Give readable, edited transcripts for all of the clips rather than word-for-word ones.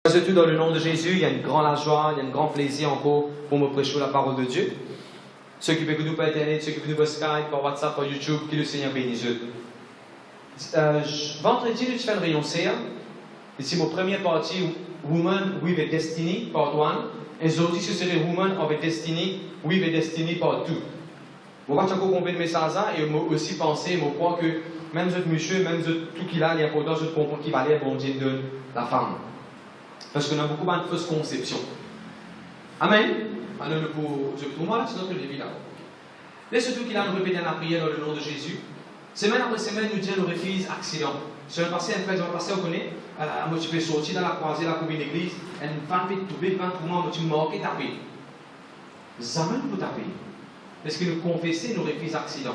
Surtout dans le nom de Jésus, il y a une grande joie, il y a un grand plaisir encore pour me prêcher la parole de Dieu. Ceux qui veulent nous par Internet, ceux qui veulent nous par Skype, par WhatsApp, par YouTube, que le Seigneur bénisse eux. Vendredi, nous faisons une réunion CA. C'est mon première partie, Woman with a Destiny, part 1. Et aujourd'hui, ce serait Woman of a Destiny, with a Destiny, part 2. Je vais encore comprendre le message et je vais aussi penser, je crois que même ce monsieur, même tout qu'il a, l'important, je comprends qu'il va aller bon Dieu de la femme. Parce qu'on a beaucoup de fausses conceptions. Amen. Alors, pour moi, c'est notre début d'abord. Laisse tout qu'il a nous répéter la prière dans le nom de Jésus. Semaine après semaine, nous disons le refuse accident. Semaine passée, on connaît, moi tu peux sortir dans la croisée, la commune d'église, et une femme fait tomber, moi tu marques et taper. Jamais nous taper. Parce que nous confessons nos refus accident.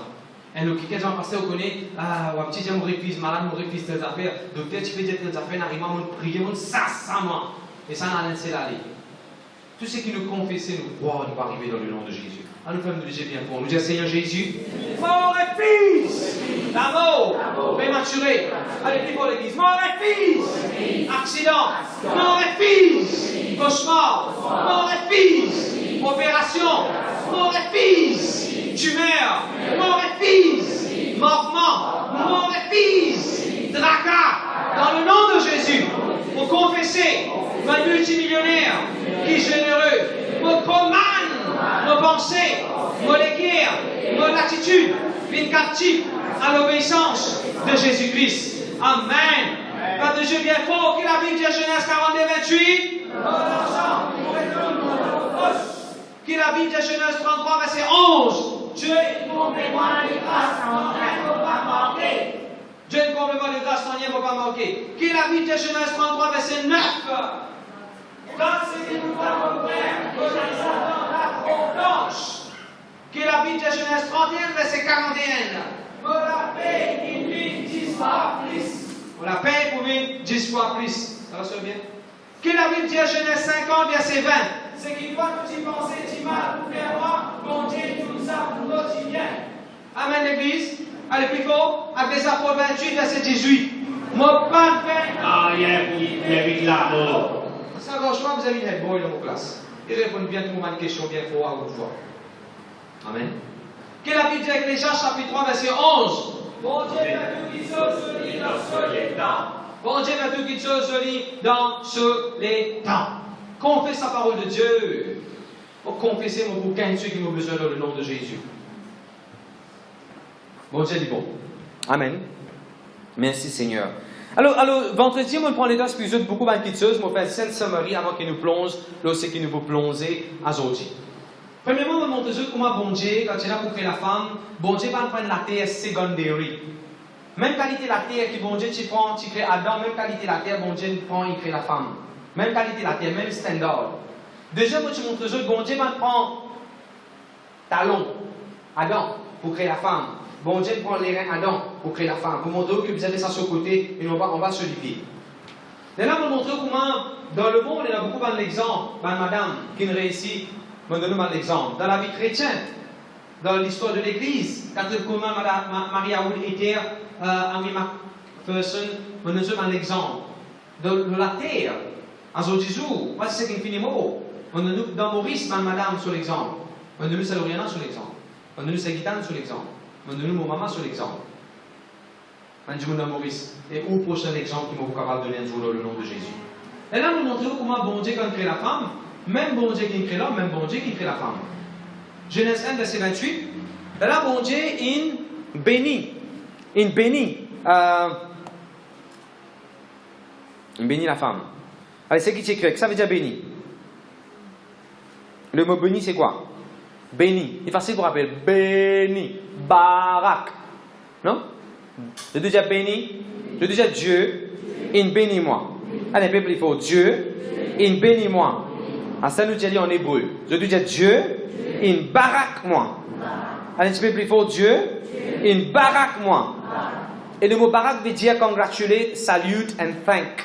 Et nous, quelques jours passés, on connaît, un petit homme refuse malade, on refuse tes affaires, docteur, tu peux dire tes affaires, n'arrive pas à prier, ça, moi. Et ça n'a rien de l'aller. Tout ce qui nous confessons, nous croyons, nous va arriver dans le nom de Jésus. Alors nous pouvons nous dire bien pour nous dire Seigneur Jésus, mort et fils, l'amour, prématuré, allez plus pour l'église, mort et fils, accident, mort et fils, cauchemar, mort et fils, opération, mort et fils, tumeur, mort et fils, mouvement, mort et fils, tracas, dans le nom de Jésus, pour confesser, un multimillionnaire qui est généreux, pour commande, nos pensées, nos lectures, nos attitudes, une captive à l'obéissance de Jésus-Christ. Amen. Pas de Dieu bien fort, que la Bible de Genèse 42, 28. Que la Bible de Genèse 33, verset 11. Dieu est mon témoin de grâce, mon ne faut pas manquer. Dieu est complètement de grâce, mon ne faut pas manquer. Que la Bible de Genèse 33, verset 9. Dans ce que nous avons fait, que les Satan la confiance. Que la Bible de Genèse 31, verset 41. Pour la paix qui lui 10 fois plus. Pour la paix pour lui 10 fois plus. Ça va se bien? Que la Bible de Genèse 50, verset 20. Ce qui doit nous y penser, tu mal pour faire moi, mon Dieu, tout ça pour notre bien. Amen, l'église. Allez, plus fort. Avec les apôtres 28, verset 18. Mon pas de fait. Ah, il y a l'amour. Ça, franchement, vous avez une head boy dans vos classes. Il répond bien tout le monde à une question bien forte à votre fois. Amen. Quelle a Bible dit avec Ecclésiaste chapitre 3, verset 11? Bon Dieu va tout qui se dans ce les temps. Bon Dieu va tout qui se dans ce les temps. Confesse la parole de Dieu. Confessez mon bouquin ceux qui ont besoin dans le nom de Jésus. Bon Dieu dit bon. Amen. Merci Seigneur. Alors, vendredi, on prend les temps plus beaucoup de choses. On fait une sainte summary avant qu'il nous plonge, là, c'est qu'il nous faut plonger aujourd'hui. Premièrement, on montre comment bon Dieu, quand il a pour créer la femme, bon Dieu va prendre la terre secondary. Même qualité la terre que bon Dieu, tu prends, tu crées Adam, même qualité la terre, bon Dieu prend, il crée la femme. Même qualité la terre, même standard. Deuxièmement, tu montres bon Dieu va prendre talon, Adam, pour créer la femme. Bon Dieu prend les reins Adam pour créer la femme. Pour montrer que vous avez ça sur le côté et on va se lier. Et là, vous montrer comment, dans le monde, il y a beaucoup d'exemples, madame, qui ne réussit, me donne l'exemple. Dans la vie chrétienne, dans l'histoire de l'Église, quand comment Maria Wood était, Henry McPherson, me donne l'exemple. Dans la terre, à Zodizou, voici ce qui finit mot. Dans Maurice, madame, sur l'exemple. Me donne Saloriana sur l'exemple. Me donne Sagitan sur l'exemple. Je vais mon maman sur l'exemple. Je vais vous Maurice. Et au prochain exemple qui m'a capable de donner un jour dans le nom de Jésus. Et là, nous montrons comment bon Dieu quand il crée la femme, même bon Dieu qui crée l'homme, même bon Dieu qui crée la femme. Genèse 1, verset 28. Et là, bon Dieu, il bénit. Il bénit la femme. Allez, c'est qui t'écrit? Ça veut dire béni. Le mot béni, c'est quoi? Béni. Il est facile pour rappeler. Béni. Barak. Non? Je dis déjà béni. Je dis déjà Dieu. Il bénit moi. Allez, peuple, il faut Dieu. Il bénit moi. À ça, nous disons en hébreu. Je dis déjà Dieu. Il barak moi. Allez, peuple, il faut Dieu. Il barak moi. Et le mot barak veut dire congratulate, salute and thank.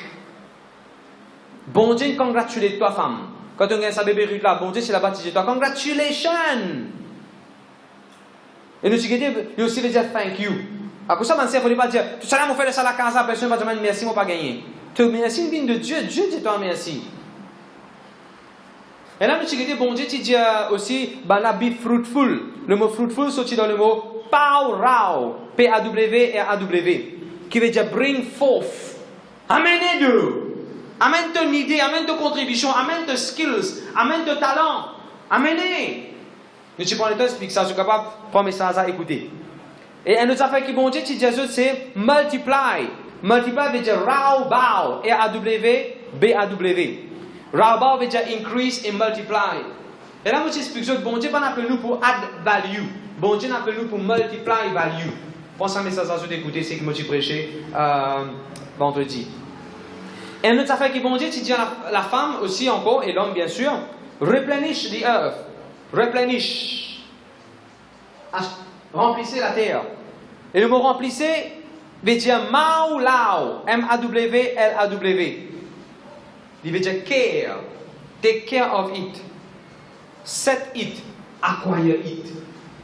Bon Dieu, congratulate toi, femme. Quand on gagne sa bébé Ruth là, bon Dieu, c'est la baptisé toi. Congratulations! Et nous disons, il aussi veut dire thank you. À cause ça, il ne faut pas dire, tout ça là, on fait ça à la casa, personne ne va dire merci, on va pas gagner. te merci une de Dieu, Dieu dit toi merci. Et là, nous avons bon Dieu, tu dis aussi, la be fruitful. Le mot fruitful sorti dans le mot pow-row, P-A-W-R-A-W, qui veut dire bring forth. Amenez d'eux. Amène ton idée, amène ton contribution, amène tes skills, amène ton talent. Amenez. Nous tu prends le temps d'expliquer ça, je suis capable de prendre ça à écouter. Et un autre affaire qui bon Dieu, tu dis c'est multiply. Multiply veut dire row-bow, R-A-W-B-A-W. Row-bow veut dire increase et multiply. Et là, moi, j'explique que bon Dieu, pas appelle nous pour add value. Bon Dieu, appelle nous pour multiply value. Pense à un message à d'écouter, c'est que moi, j'ai prêché vendredi. Et une autre affaire qui bon Dieu, tu dis à la femme aussi encore, et l'homme bien sûr, replenish the earth. Replenish. Remplissez la terre. Et le mot remplissez veut dire maw-law, M-A-W-L-A-W. Il veut dire care. Take care of it. Set it. Acquire it.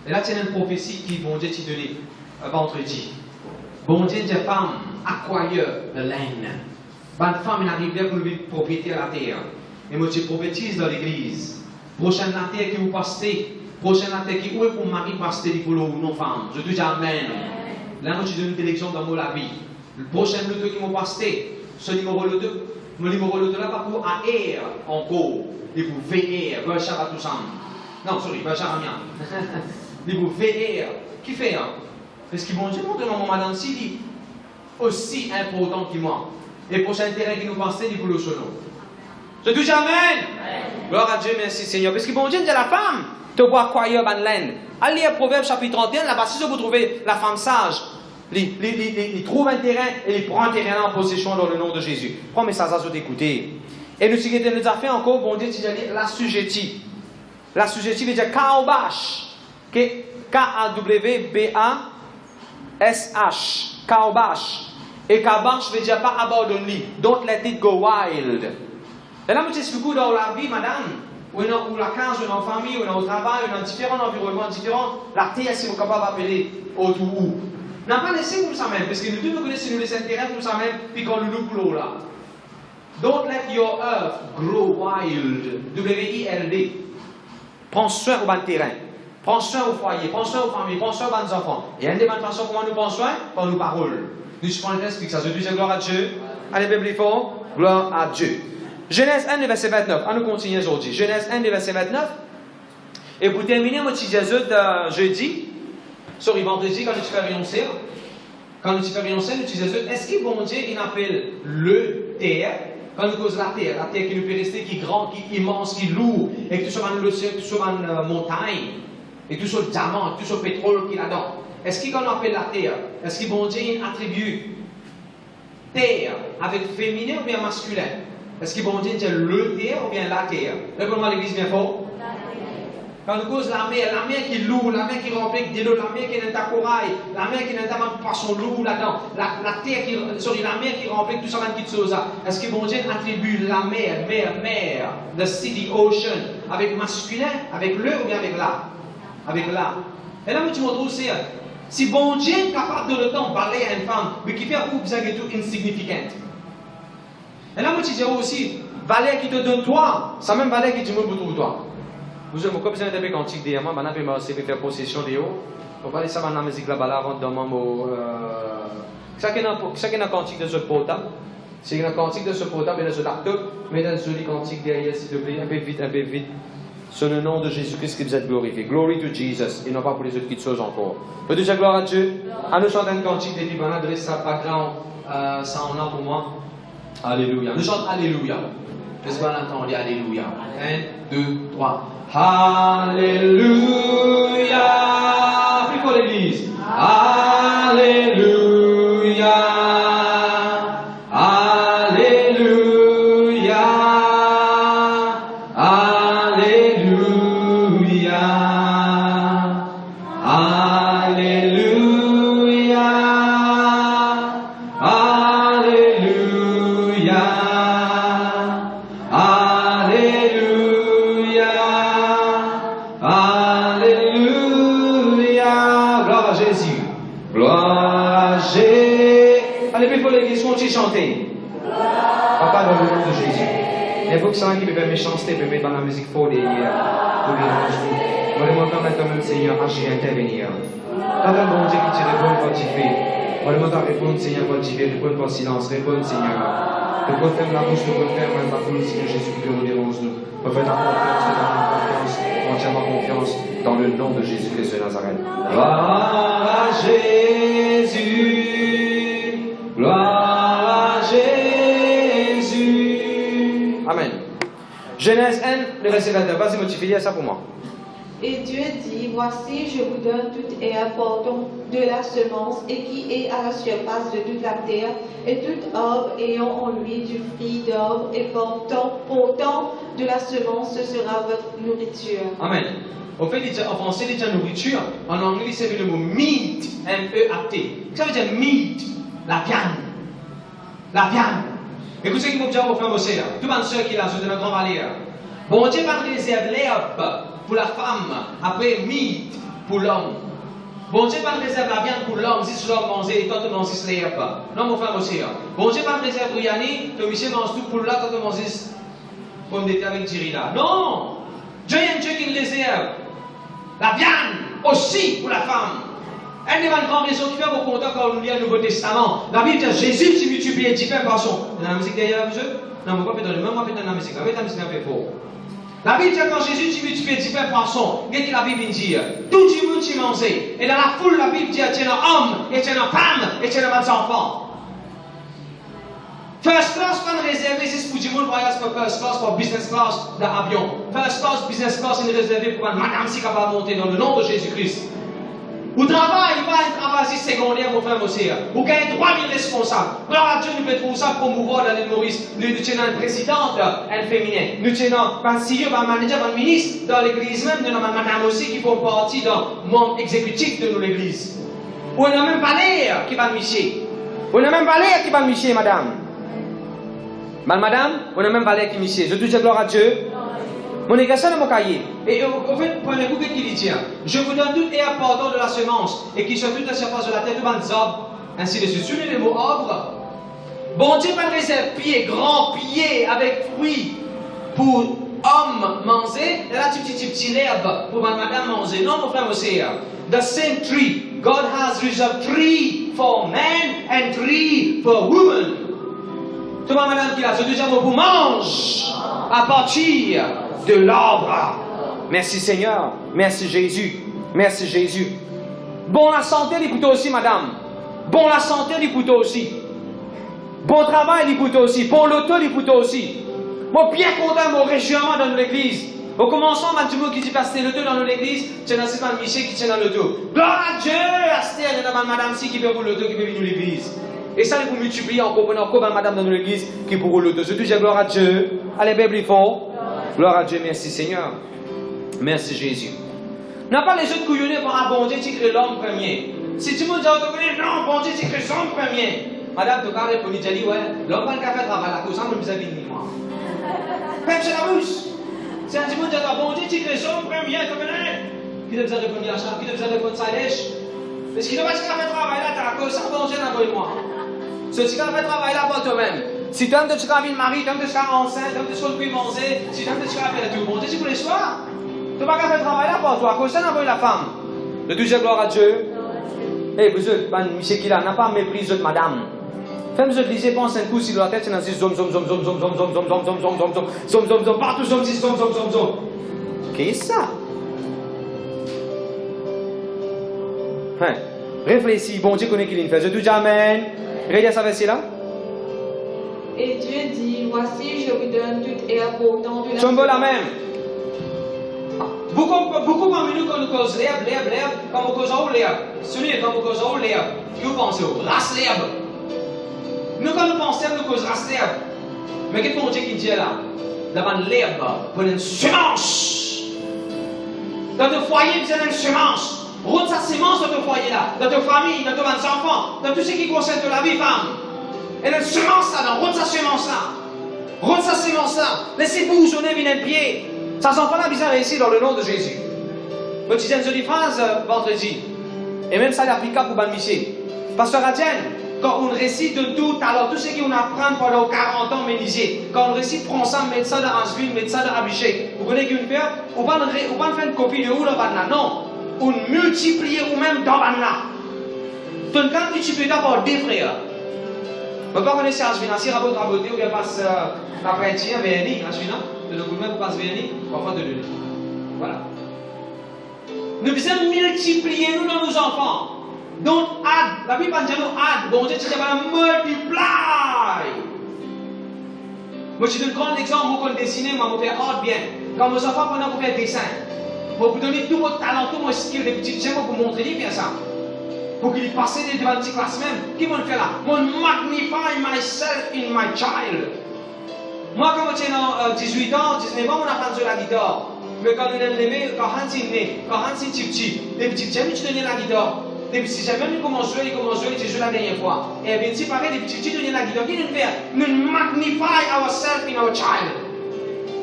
Et là, c'est une prophétie qui bon Dieu t'a donnée vendredi. Bon Dieu dit femme, acquire the land. Bonne femme, il arrive là pour lui propriété à la terre. Et moi, je prophétise dans l'église. Prochaine la terre qui vous passez. Prochaine la terre qui est pour mari passer pour non femme. Je dis amen. Là, moi, je donne une élection dans mon vie. Le prochain loto qui m'a passé, ce numéro loto. Le numéro de là, pas pour AR encore, il pour VR, Berchar à tout ça. Non, sorry, Berchar à mien. Il pour VR. Qui fait hein? Parce qu'ils vont dire, montre mon madame Sidi, aussi important que moi. Et pour prochain terrain qui nous passait, il pour le sono. Je dis amen. Gloire à Dieu, merci Seigneur. Parce qu'ils vont dire, la femme, te bois quoi, banlen. Allez à Proverbe chapitre 31, là-bas, si vous trouvez la femme sage, il trouve un terrain et il prend un terrain en possession dans le nom de Jésus. Prends mes ça d'écouter. Et nous avons fait encore, bon Dieu, l'assujetti. L'assujetti veut dire kaobash. K-A-W-B-A-S-H. Kaobash. Et kaobash veut dire pas abandonner. Don't let it go wild. Et là, je suis dans la vie, madame, ou la case, ou dans la famille, ou dans le travail, ou dans différents environnements différents, la terre, si vous êtes capable d'appeler autour où. N'a pas laissé pour ça même, parce que nous tous nous connaissons nous les intérêts pour ça même, puis quand nous nous boulons là. Don't let your earth grow wild. W-I-L-D. Prends soin au bon terrain. Prends soin au foyer. Prends soin aux familles. Prends soin aux bons enfants. Et une des bonnes façons comment nous prenons soin, par nos paroles. Nous prenons le explique ça. Je dis gloire à Dieu. Allez, Bible fort. Gloire à Dieu. Genèse 1, verset 29. On nous continue aujourd'hui. Genèse 1, verset 29. Et pour terminer, moi, je dis jeudi. Sorry, vendredi, quand nous faisons réunir, nous disons, est-ce que bon Dieu, il appelle le terre, quand nous cause la terre qui nous peut rester, qui est grande, qui est immense, qui est lourd, et que tout soit le ciel, tout soit une montagne, et tout soit le diamant, tout soit le pétrole qui est là-dedans. Est-ce qu'on appelle la terre? Est-ce que bon Dieu, il attribue terre avec féminin ou bien masculin? Est-ce que bon Dieu dit le terre ou bien la terre? Répondez-moi l'église bien fort. Quand nous cause la mer qui est lourde, la mer qui est remplie de l'eau, la mer qui est dans ta corail, la mer qui est dans ta poisson lourd là-dedans, la mer qui est remplie de tout ça qui est chose. Est-ce que bon Dieu attribue la mer, the sea, the ocean, avec masculin, avec le ou bien avec la? Avec la. Et là, tu me trouves aussi, si bon Dieu est capable de le temps parler à une femme, mais qui fait un coup bizarre et tout insignificant. Et là, moi, tu dis aussi, valeur qui te donne toi, ça même valeur qui te donne pour toi. Vous avez beaucoup besoin d'un cantique de Yama, maintenant, je vais faire possession de haut. On va aller ça dans la musique là-bas, avant de demander. Chacun a un cantique de ce portable. C'est un cantique de ce portable et de ce laptop. Mettez un joli cantique derrière, s'il te plaît, un peu vite. Sur le nom de Jésus-Christ qui vous êtes glorifié. Glory to Jesus, et non pas pour les autres petites choses encore. Peut dire gloire à Dieu. À nous chanter un cantique de Liban, adresse ça background, ça en a pour moi. Alléluia. Nous chantons Alléluia. Laisse pas l'entendre, Alléluia. 1, 2, 3. Alléluia. Plus pour l'église. Alléluia. Alléluia. Alléluia. Alléluia. Alléluia. Gloire à Jésus. Allez, puis il faut l'église, continuer chanter. N'importe qui qui peut faire méchanceté, peut mettre dans la musique forte et pour les tout. Moi, je demande quand même, Seigneur, agir, intervenir. Quand un bon Dieu qui te répond quand tu fais, moi, je demande à répondre, Seigneur, quand tu fais, répondre par silence, répondre, Seigneur. Ne pas fermer la bouche, ne pas fermer la foule, Seigneur Jésus-Christ, on dérange nous. On fait la confiance, entièrement confiance dans le nom de Jésus-Christ de Nazareth. Gloire à Jésus, gloire à Jésus. Amen. Genèse 1, le verset 29. Vas-y, moi, tu fais ça pour moi. Et Dieu dit, voici, je vous donne toute herbe portant de la semence et qui est à la surface de toute la terre, et toute arbre ayant en lui du fruit d'arbre et portant de la semence, ce sera votre nourriture. Amen. En fait, en français, il dit nourriture. En anglais, c'est le mot meat, M-E-A-T. Ça veut dire meat, la viande. La viande. Écoutez ce qu'il faut dire aux frères aussi. Tout le monde qui est là, je donne un grand valeur. Bon Dieu va réserver l'herbe pour la femme, après meat pour l'homme. Bon Dieu va réserver la viande pour l'homme, si l'homme mange et toi tu manges l'herbe. Non, mon frère aussi. Bon Dieu va réserver Yanni, que monsieur mange tout pour là, toi tu manges pomme de terre avec Thierry là. Non! Dieu est un Dieu qui réserve la viande aussi pour la femme. Elle n'est pas une grande raison qui fait vos contents quand on lit le Nouveau Testament. La Bible dit Jésus s'est multiplié différentes façons. Dans la musique derrière vous? Non, mais pas dans le même, moi dans la musique. La musique est un peu fort. La Bible dit quand Jésus s'est multiplié différentes façons, qu'est-ce que la Bible dit? Tout le monde s'est mangé. Et dans la foule, la Bible dit tiens un homme, et tiens un femme, et tiens un enfant. First class, pas réservé, c'est pour du monde voyage pour first class, pour business class d'avion. First class, business class, c'est réservé pour une madame si capable de monter dans le nom de Jésus-Christ. Au travail, il va un travail secondaire, mon frère aussi. Vous gagnez 3000 responsables. Gloire à Dieu, nous pouvons ça promouvoir dans l'île Maurice. Nous tenons une présidente, elle féminine. Nous tenons un CEO, un manager, un ministre dans l'église même. Nous avons une madame aussi qui font partie dans le monde exécutif de l'église. On a même Valérie qui va micher. On a même Valérie qui va micher, madame. Madame, on a même Valérie qui micher. Je te dis gloire à Dieu. Mon égarçon dans mon cahier. Et en fait, prenez-vous ce qu'il dit. Je vous donne toute herbe portant de la semence et qui soit toute la surface de la terre, tout le arbres, ainsi de suite. Suivez les mots arbre. Bon Dieu va réserver pied, grand pied avec fruits pour homme manger. Et là, tu petit l'herbe pour madame manger. Non, mon frère, monsieur. The same tree. God has reserved 3 for men and 3 for women. Tout le monde, madame, qui a ce deuxième mot pour mange à partir de l'arbre. Merci Seigneur. Merci Jésus. Merci Jésus. Bon la santé du couteau aussi, madame. Bon la santé du couteau aussi. Bon travail du couteau aussi. Bon l'auto du couteau aussi. Moi, bien content, mon réjouissement dans l'église. Au commencement, Mathieu qui dit passer l'auto dans l'église, c'est un Stéphane Michel qui tient dans l'auto. Gloire à Dieu, Astère, il y a madame si qui peut pour l'auto, qui peut venir à l'église. Et ça, il faut multiplier encore, madame dans l'église qui pour l'auto. Je te dis gloire à Dieu. Allez, bien plus fort. Gloire à Dieu, merci Seigneur. Merci Jésus. N'a pas les autres couillonnés pour un bon Dieu qui crée l'homme premier. Si tu me dis, non, bon Dieu qui crée l'homme premier. Madame, tu vas répondre, tu dis, ouais, l'homme va le faire travail à cause de vis-à-vis de moi. Même c'est la bouche. Si un petit monde dit, bon Dieu qui crée l'homme premier, tu connais. Qui doit répondre à ça? Qui doit répondre à ça? Parce qu'il ne va pas faire travail là, tu as cause de bon Dieu n'a pas moi. Ce qui va faire travail là pour toi-même. Si tu aimes de te faire une mari, tu aimes de te faire enceinte, tu aimes de te faire manger, si tu aimes de te faire tout le monde, c'est pour les soirs. Tu ne vas pas faire travail là pour toi, à cause de ça, n'a pas la femme. Le Dieu, gloire à Dieu. Eh, vous êtes, monsieur qui là, n'a pas mépris de madame. Faites vous lisez, pense un coup sur la tête, c'est dans ce zom, partout zom, Qu'est-ce ça? Hein, réfléchis, bon Dieu connaît qu'il fait. Je te dis amen. Regardez ça verset là. Et Dieu dit, voici, je vous donne toute herbe portant de la semence. La même. Beaucoup parmi nous, quand nous causons l'herbe, quand nous causons l'herbe, celui quand nous causons l'herbe, qui vous pensez au race l'herbe. Nous, quand nous pensons, nous causons race l'herbe. Mais qu'est-ce qu'on dit qui dit là? Là-bas, l'herbe, pour une semence. Dans ton foyer, vous avez une semence. Route sa semence dans ton foyer là, dans ta famille, dans tes enfants, dans tout ce qui concerne la vie femme. Et la semence là, route sa semence là. Route sa semence là. Laissez bourgeonner, venez de pied. Ça s'enfant là, bizarre ici dans le nom de Jésus. Moi, tu dis une jolie phrase vendredi. Et même ça est applicable pour Ban Miché. Pasteur Adienne, quand on récite de tout, alors tout ce qu'on apprend pendant 40 ans, méniser, quand on récite, prend ça, met ça dans Ansvin, met ça dans Abhishek. Vous connaissez qu'une faire, on va faire une copie de où là-bas là. Non, on multiplie ou même dans là. Donc quand tu multiplies d'abord des frères. On va pas connaître Ansvin, si rabot raboté ou bien passe après-midi, Véni, Ansvin, de coup même passe Véni, parfois de l'une. Voilà. Nous devons multiplier nous dans nos enfants. Don't add. La Bible dit nous add. Bon Dieu, tu vas multiply. Moi, je te donne un grand exemple. Moi, quand je dessine, moi, je fais art bien. Quand mes enfants prennent pour faire dessin, moi, vous donner tout mon talent, tout mon skill de petit chien, pour vous montrer bien ça. Pour qu'ils passent devant la petite classe même. Qui m'ont fait là? Moi, magnify myself in my child. Moi, quand j'étais dans 18 ans, 19 ans, on apprend à jouer la guitare. Mais quand on est né, quand Hans est né, quand Hans est petit, les petits chiens, tu donnais la guitare. Depuis si jamais il commence à jouer, tu joues la dernière fois. Et bien, si pareil, les petits chiens, tu donnes la guitare. Qu'est-ce qu'on fait? Nous magnify ourselves in our child.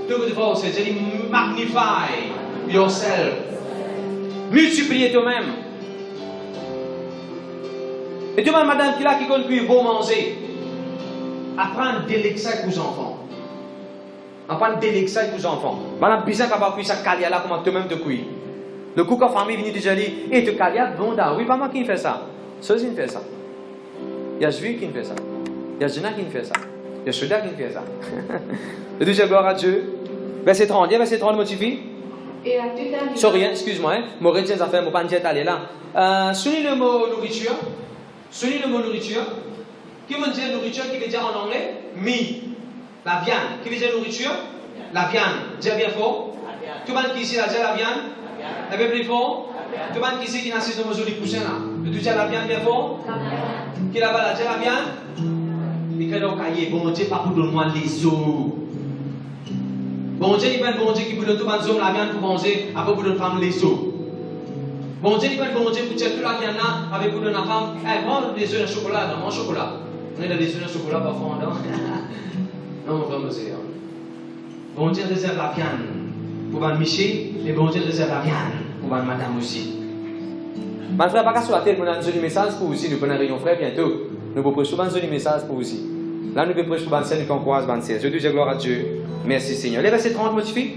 Tout le monde dit, c'est magnify yourself. Multipliez toi-même. Et tu vois, madame qui là qui compte plus bon manger. Apprendre à délecter avec vos enfants. Apprendre à délecter avec vos enfants. Madame, bizarre qu'à pas ça caler là comment toi-même te cuire. Le coup, quand la famille vient déjà dire, et te caler bon da. Oui, pas moi qui fait ça. Ceux qui fait ça. Il y a Juif qui fait ça. Il y a Jena qui fait ça. Il y a Choda qui fait ça. Le deuxième gloire à Dieu. Verset 30. Il y a verset 30 motivé. Et à tout animal. Sorry, excuse-moi. Mon retien ça fait mon pas dire aller là. Souligne le mot nourriture. Souligne le mot nourriture. Qui veut dire nourriture qui veut dire en anglais? Mi. La viande. Qui veut dire nourriture? La viande. Dis bien fort. Tout le monde qui ici a dit la viande? La bien plus fort? Tout le monde qui ici qui n'a pas de mesure de poussin là? Le dis la viande bien fort? Qui là-bas là? Dis la viande? Il crée dans le cahier. Bon Dieu, pas pour donner moi les os. Bon Dieu, il veut bon Dieu qui pour donner tout le monde la viande pour manger, après pour donner femme les os. Bon Dieu, il veut bon Dieu pour tuer toute la viande là, avec pour donner la femme. Eh, mange des œufs de chocolat, non, mange chocolat. On est dans des œufs de chocolat parfois, non? Non, mon frère, monsieur. Bon Dieu réserve la viande pour Mme Miché, et bon Dieu réserve la viande pour Mme Madame aussi. Mon frère, pas qu'à sur la tête, nous avons un message pour vous aussi, nous prenons un rayon frère bientôt. Nous pouvons prêcher un message pour vous aussi. Là, nous pouvons prêcher pour 25, nous encourage 26. Je dis gloire à Dieu. Merci Seigneur. Les versets 30 modifient.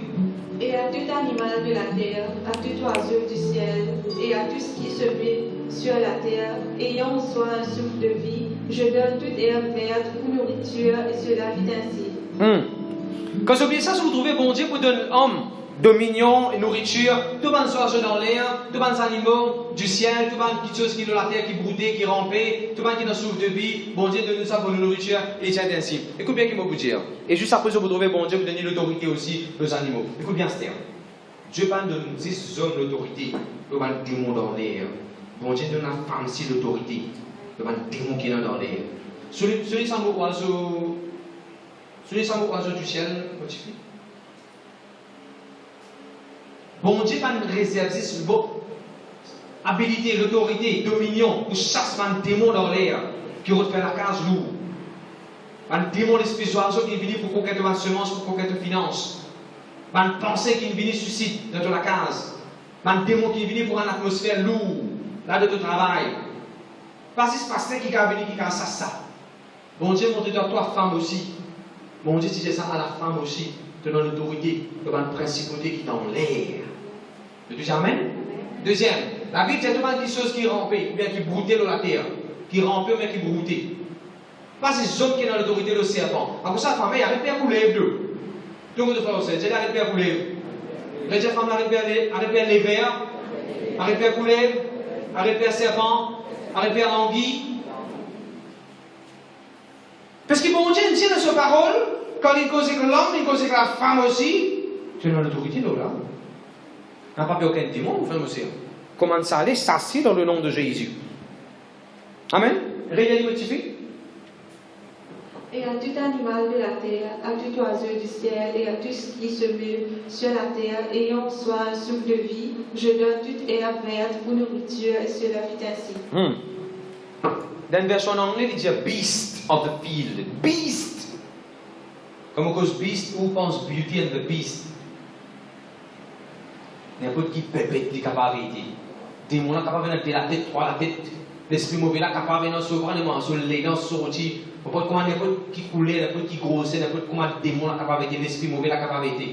Et à tout animal de la terre, à tout oiseau du ciel, et à tout ce qui se met sur la terre, ayant soit un souffle de vie, je donne toute herbe verte pour nourriture, et cela vit ainsi. Quand vous oubliez ça, si vous trouvez bon Dieu pour donner homme, dominion et nourriture, tout le monde oiseaux dans l'air, tout le monde animaux du ciel, tout le monde qui chose qui est dans la terre, qui broudait, qui rampait, tout le monde qui est dans souffle de vie, bon Dieu donne nous ça pour nous nourriture, et c'est ainsi. Écoute bien ce qu'il va vous dire. Et juste après, vous trouvez bon Dieu pour donner l'autorité aussi aux animaux. Écoute bien ce terme. Dieu parle de 10 hommes l'autorité, le démon dans l'air. Bon Dieu donne la femme aussi l'autorité, le démon qui est dans l'air. Celui sans mot oiseau du ciel, modifie. Bon Dieu va nous réserver habilité, l'autorité, dominion, pour chasse un démon dans l'air qui refait la case lourde. Un démon d'esprit d'oiseau qui vient pour conquérir ma semence, pour conquérir finance. Un pensée qui vient suscite dans la case. Un démon qui vient pour une atmosphère lourde, là de ton travail. Pas si ce pasteur qui a venu qui a ça. Bon Dieu montre dans toi femme aussi. Bon Dieu dit ça à la femme aussi. Te donne l'autorité, te donne la principauté qui est dans l'air. Le deuxième amen? Deuxième, la Bible dit tout le monde des choses qui rampaient, ou bien qui broutaient dans la terre. Qui rampaient ou bien qui broutaient. Pas ces hommes qui sont dans l'autorité du serpent. Après ça, la femme, elle arrête de couler deux. Tout le monde fait aussi. Elle arrête de couler. La femme arrête de les vers, arrête de couler, arrête de serpent, arrête de l'anguille. Parce que bon Dieu dit dans sa parole, quand il cause avec l'homme, il cause avec la femme aussi, c'est dans l'autorité de l'homme. On n'a pas fait aucun démon, frère monsieur. Comment ça allait s'assis dans le nom de Jésus. Amen. Réellement motivé. Et à tout animal de la terre, à tout oiseau du ciel, et à tout ce qui se meut sur la terre, ayant soit un souffle de vie, je donne toute herbe verte pour nourriture, et cela vit ainsi. Dans la version en anglais, il dit beast of the field. Beast. Comme on cause beast, on pense beauty and the beast. N'importe qui pépette, qui capable d'arrêter. Démon, capable de la tête, trois la tête. l'esprit mauvais là capable de souverainement sur les dans sortir n'importe comment n'importe qui coulait n'importe qui grossait n'importe comment démon là capable de l'esprit mauvais là capable de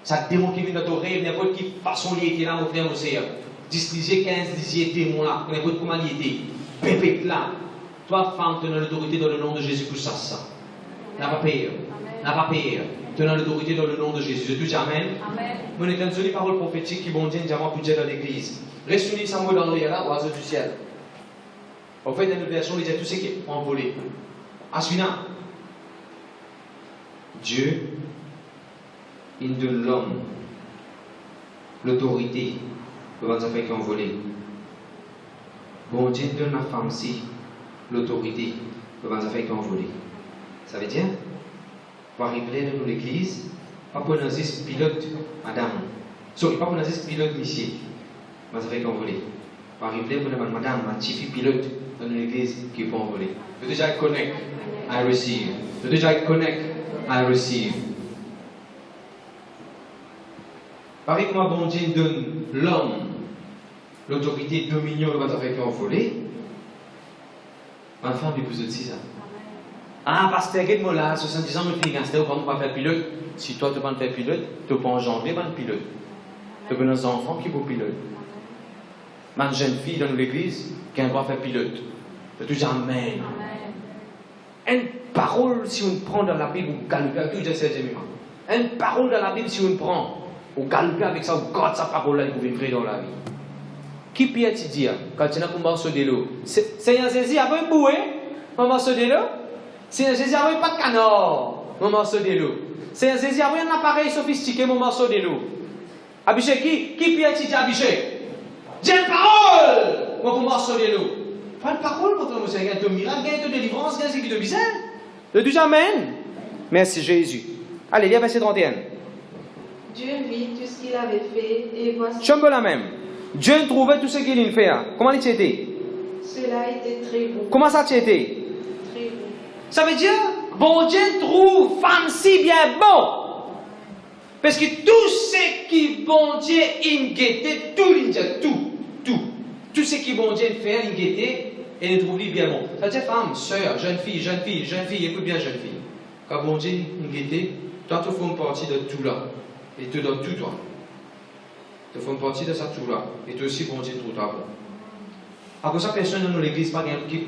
ça démon qui vient dans ton rêve n'importe qui façon il était là mon frère mon sœur 10 lisier 15 lisier démon là n'importe comment il était pépette là toi femme tu as l'autorité dans le nom de Jésus pour ça n'a pas peur n'a pas peur tu as l'autorité dans le nom de Jésus je te dis amen mon étant sur les paroles prophétiques qui vont dire diamant pour dire dans l'église reste unis Samuel dans le là oiseau du ciel. En fait, dans une version, il dit tout ce qui est envolé. Ensuite, Dieu, il donne l'homme l'autorité devant les affaires qui ont volé. Bon Dieu donne la femme aussi l'autorité devant les affaires qui ont volé. Ça veut dire, pour arriver dans l'église, pas pour nous dire pilote, madame. Sorry, pas pour nous dire pilote, monsieur. Dans les affaires qui ont volé. Pour arriver pour nous madame, ma petite pilote. Dans une église qui peut envoler. Je déjà connect, I receive. Je déjà connect, I receive. Pareil comme bon Dieu donne l'homme l'autorité, dominion de votre affaire qui ont volé. Ma femme lui pose aussi ça. Ah, pasteur, regarde-moi là, 70 ans, je finis gangster, on va faire pilote. Si toi, tu vas faire pilote, tu peux engendrer un pilote. Tu peux nos enfants qui vont pilote. Ma jeune fille dans l'église, qui va faire pilote. Je te dis amen. Une parole, si on prend dans la Bible, on galopez avec tout, une parole dans la Bible, si on prend, on galopez avec ça, on garde sa parole là, il pouvait vrai dans la vie. Qui peut te dire, quand tu as un morceau de l'eau, Seigneur Jésus, avait un bouet, un morceau de l'eau? Seigneur Jésus, avait pas de canard, un morceau de l'eau. Seigneur Jésus, avait un appareil sophistiqué, mon morceau de l'eau. Abishek, qui peut te dire, Abishek? J'ai une parole, mon morceau de l'eau. Pas de parole, mon Seigneur, il y a un miracle, il y a une délivrance, il y a un sécu de bizarre. Le dis amen. Merci Jésus. Allez, lis verset 31. Dieu vit tout ce qu'il avait fait et voici. Chambon la même. Dieu trouvait tout ce qu'il a fait. Comment il était? Cela était très beau. Comment ça était? Très beau. Ça veut dire, bon Dieu trouve femme si bien bon. Parce que tout ce qui bon Dieu il guettait, tout ce qui bon Dieu fait, il guettait, et il trouve bien bon. Ça veut dire femme, soeur, jeune fille, écoute bien jeune fille. Quand bon Dieu il guettait, toi tu fais une partie de tout là, et tu donnes tout toi. Tu fais une partie de ça tout là, et toi aussi bon Dieu trouve toi bon. Après ça, personne dans l'église,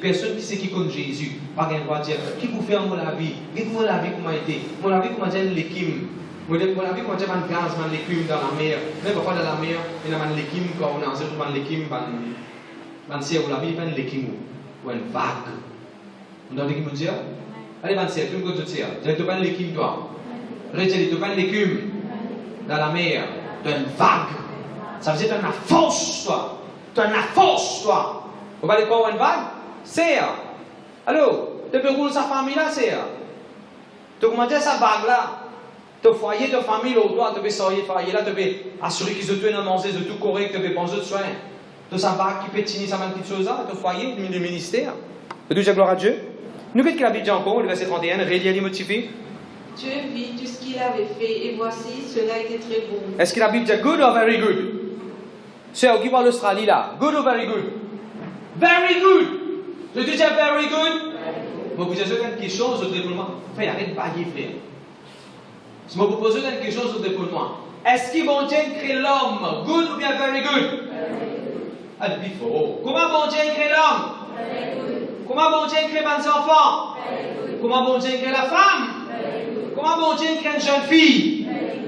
personne qui sait qui connaît Jésus, pas qu'un droit de dire, qui vous fait mon la vie? Dites-moi la vie comment été, mon la vie comment dire l'équime. Mon avis, quand j'ai un gaz, un légume dans la mer, même parfois dans la mer, il y a un légume, quand on a un légume, un ciel, la vie, un légume, ou une vague. On a dit dire? Allez, un ciel, tu me dis, tu as un légume, toi. Régis, tu as un légume dans la mer, tu as une vague. Ça veut dire que tu as une force, toi. Tu as une force, toi. Vous allez quoi, une vague? C'est. Allô, tu peux rouler sa famille là, c'est. Tu commences sa vague là. Ton foyer, ta famille, là, toi, tu peux sortir de foyer là, tu peux assurer qu'ils se tiennent à manger de tout correct, tu peux penser de soins. Tu sais pas qui peut tenir ça, même petite chose là, ton foyer, du ministère. Tu dis gloire à Dieu. Nous, qu'est-ce que la Bible dit encore, le verset 31, relis motivé. Dieu vit tout ce qu'il avait fait et voici, cela était très beau. Est-ce que la Bible dit good or very good? C'est qui parle l'Australie là? Good or very good? Very good! Je dis very good? Moi, vous avez une question, je te réponds, frère, arrête de bailler, frère. Si je vous pose une question, je vous réponds. Est-ce que bon Dieu crée l'homme? Good ou bien very good? Ah, il faut. Comment bon Dieu crée l'homme? Very good. Comment bon Dieu crée les enfants? Very good. Comment bon Dieu crée la femme? Very good. Comment bon Dieu crée une jeune fille? Very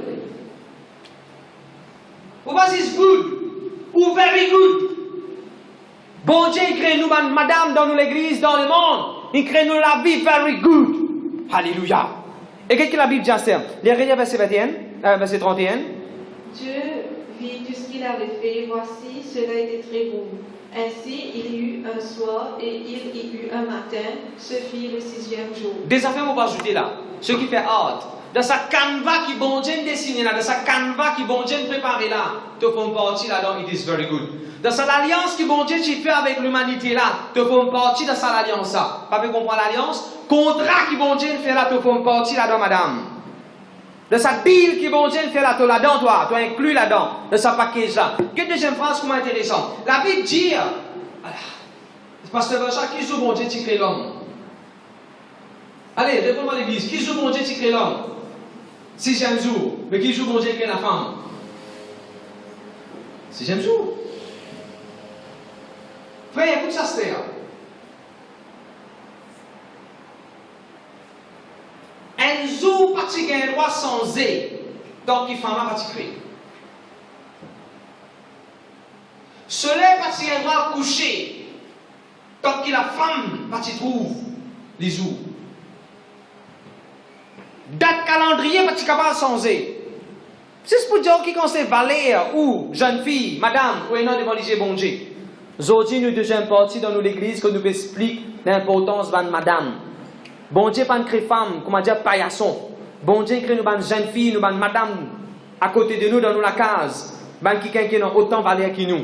good. What is good? Ou very good? Bon Dieu crée nous, madame, dans l'église, dans le monde. Il crée nous la vie very good. Alléluia. Et qu'est-ce que la Bible dit en ce terme? Les reliés verset 21, verset 31. Dieu vit tout ce qu'il avait fait, voici, cela était très beau. Ainsi, il y eut un soir et il y eut un matin, ce fut le 6e jour. Des affaires, on va ajouter là. Ce qui fait art. Dans sa canevas qui bon Dieu dessiné là, dans sa canevas qui bon Dieu préparé là, tu fais une partie là-dedans, it is very good. Dans cette alliance qui bon Dieu fait avec l'humanité là, tu fais une partie dans cette alliance là. Pas bien comprendre l'alliance? Contrat qui bon Dieu fait là, tu fais une partie là-dedans, madame. Dans sa deal qui bon Dieu fait là, tu là-dedans, toi, tu inclus là-dedans, dans sa package là. Quelle deuxième phrase comment intéressant? La Bible dit, voilà, Pasteur Bacha, qui joue bon Dieu qui crée l'homme? Allez, réponds-moi à l'église. Qui joue bon Dieu qui crée l'homme? 6e jour. Mais qui joue bon Dieu qui crée la femme? 6e jour. Frère, écoute ça, c'est un jour particulier un droit sans zé, donc il femme a créé. Soleil particulier un droit coucher, donc la femme partie trouve les jours. Date calendrier partie capable sans zé. C'est pour dire qui conseille Valère ou jeune fille, madame, ou un nom devant les bon Dieu. Aujourd'hui, nous deuxième partie dans l'église que nous explique l'importance de madame. Bon Dieu pas créé femme, comment dire paillasson. Bon Dieu crée nous ban jeune fille, nous ban madame à côté de nous dans la case. Ban quelqu'un qui a autant valeur que nous.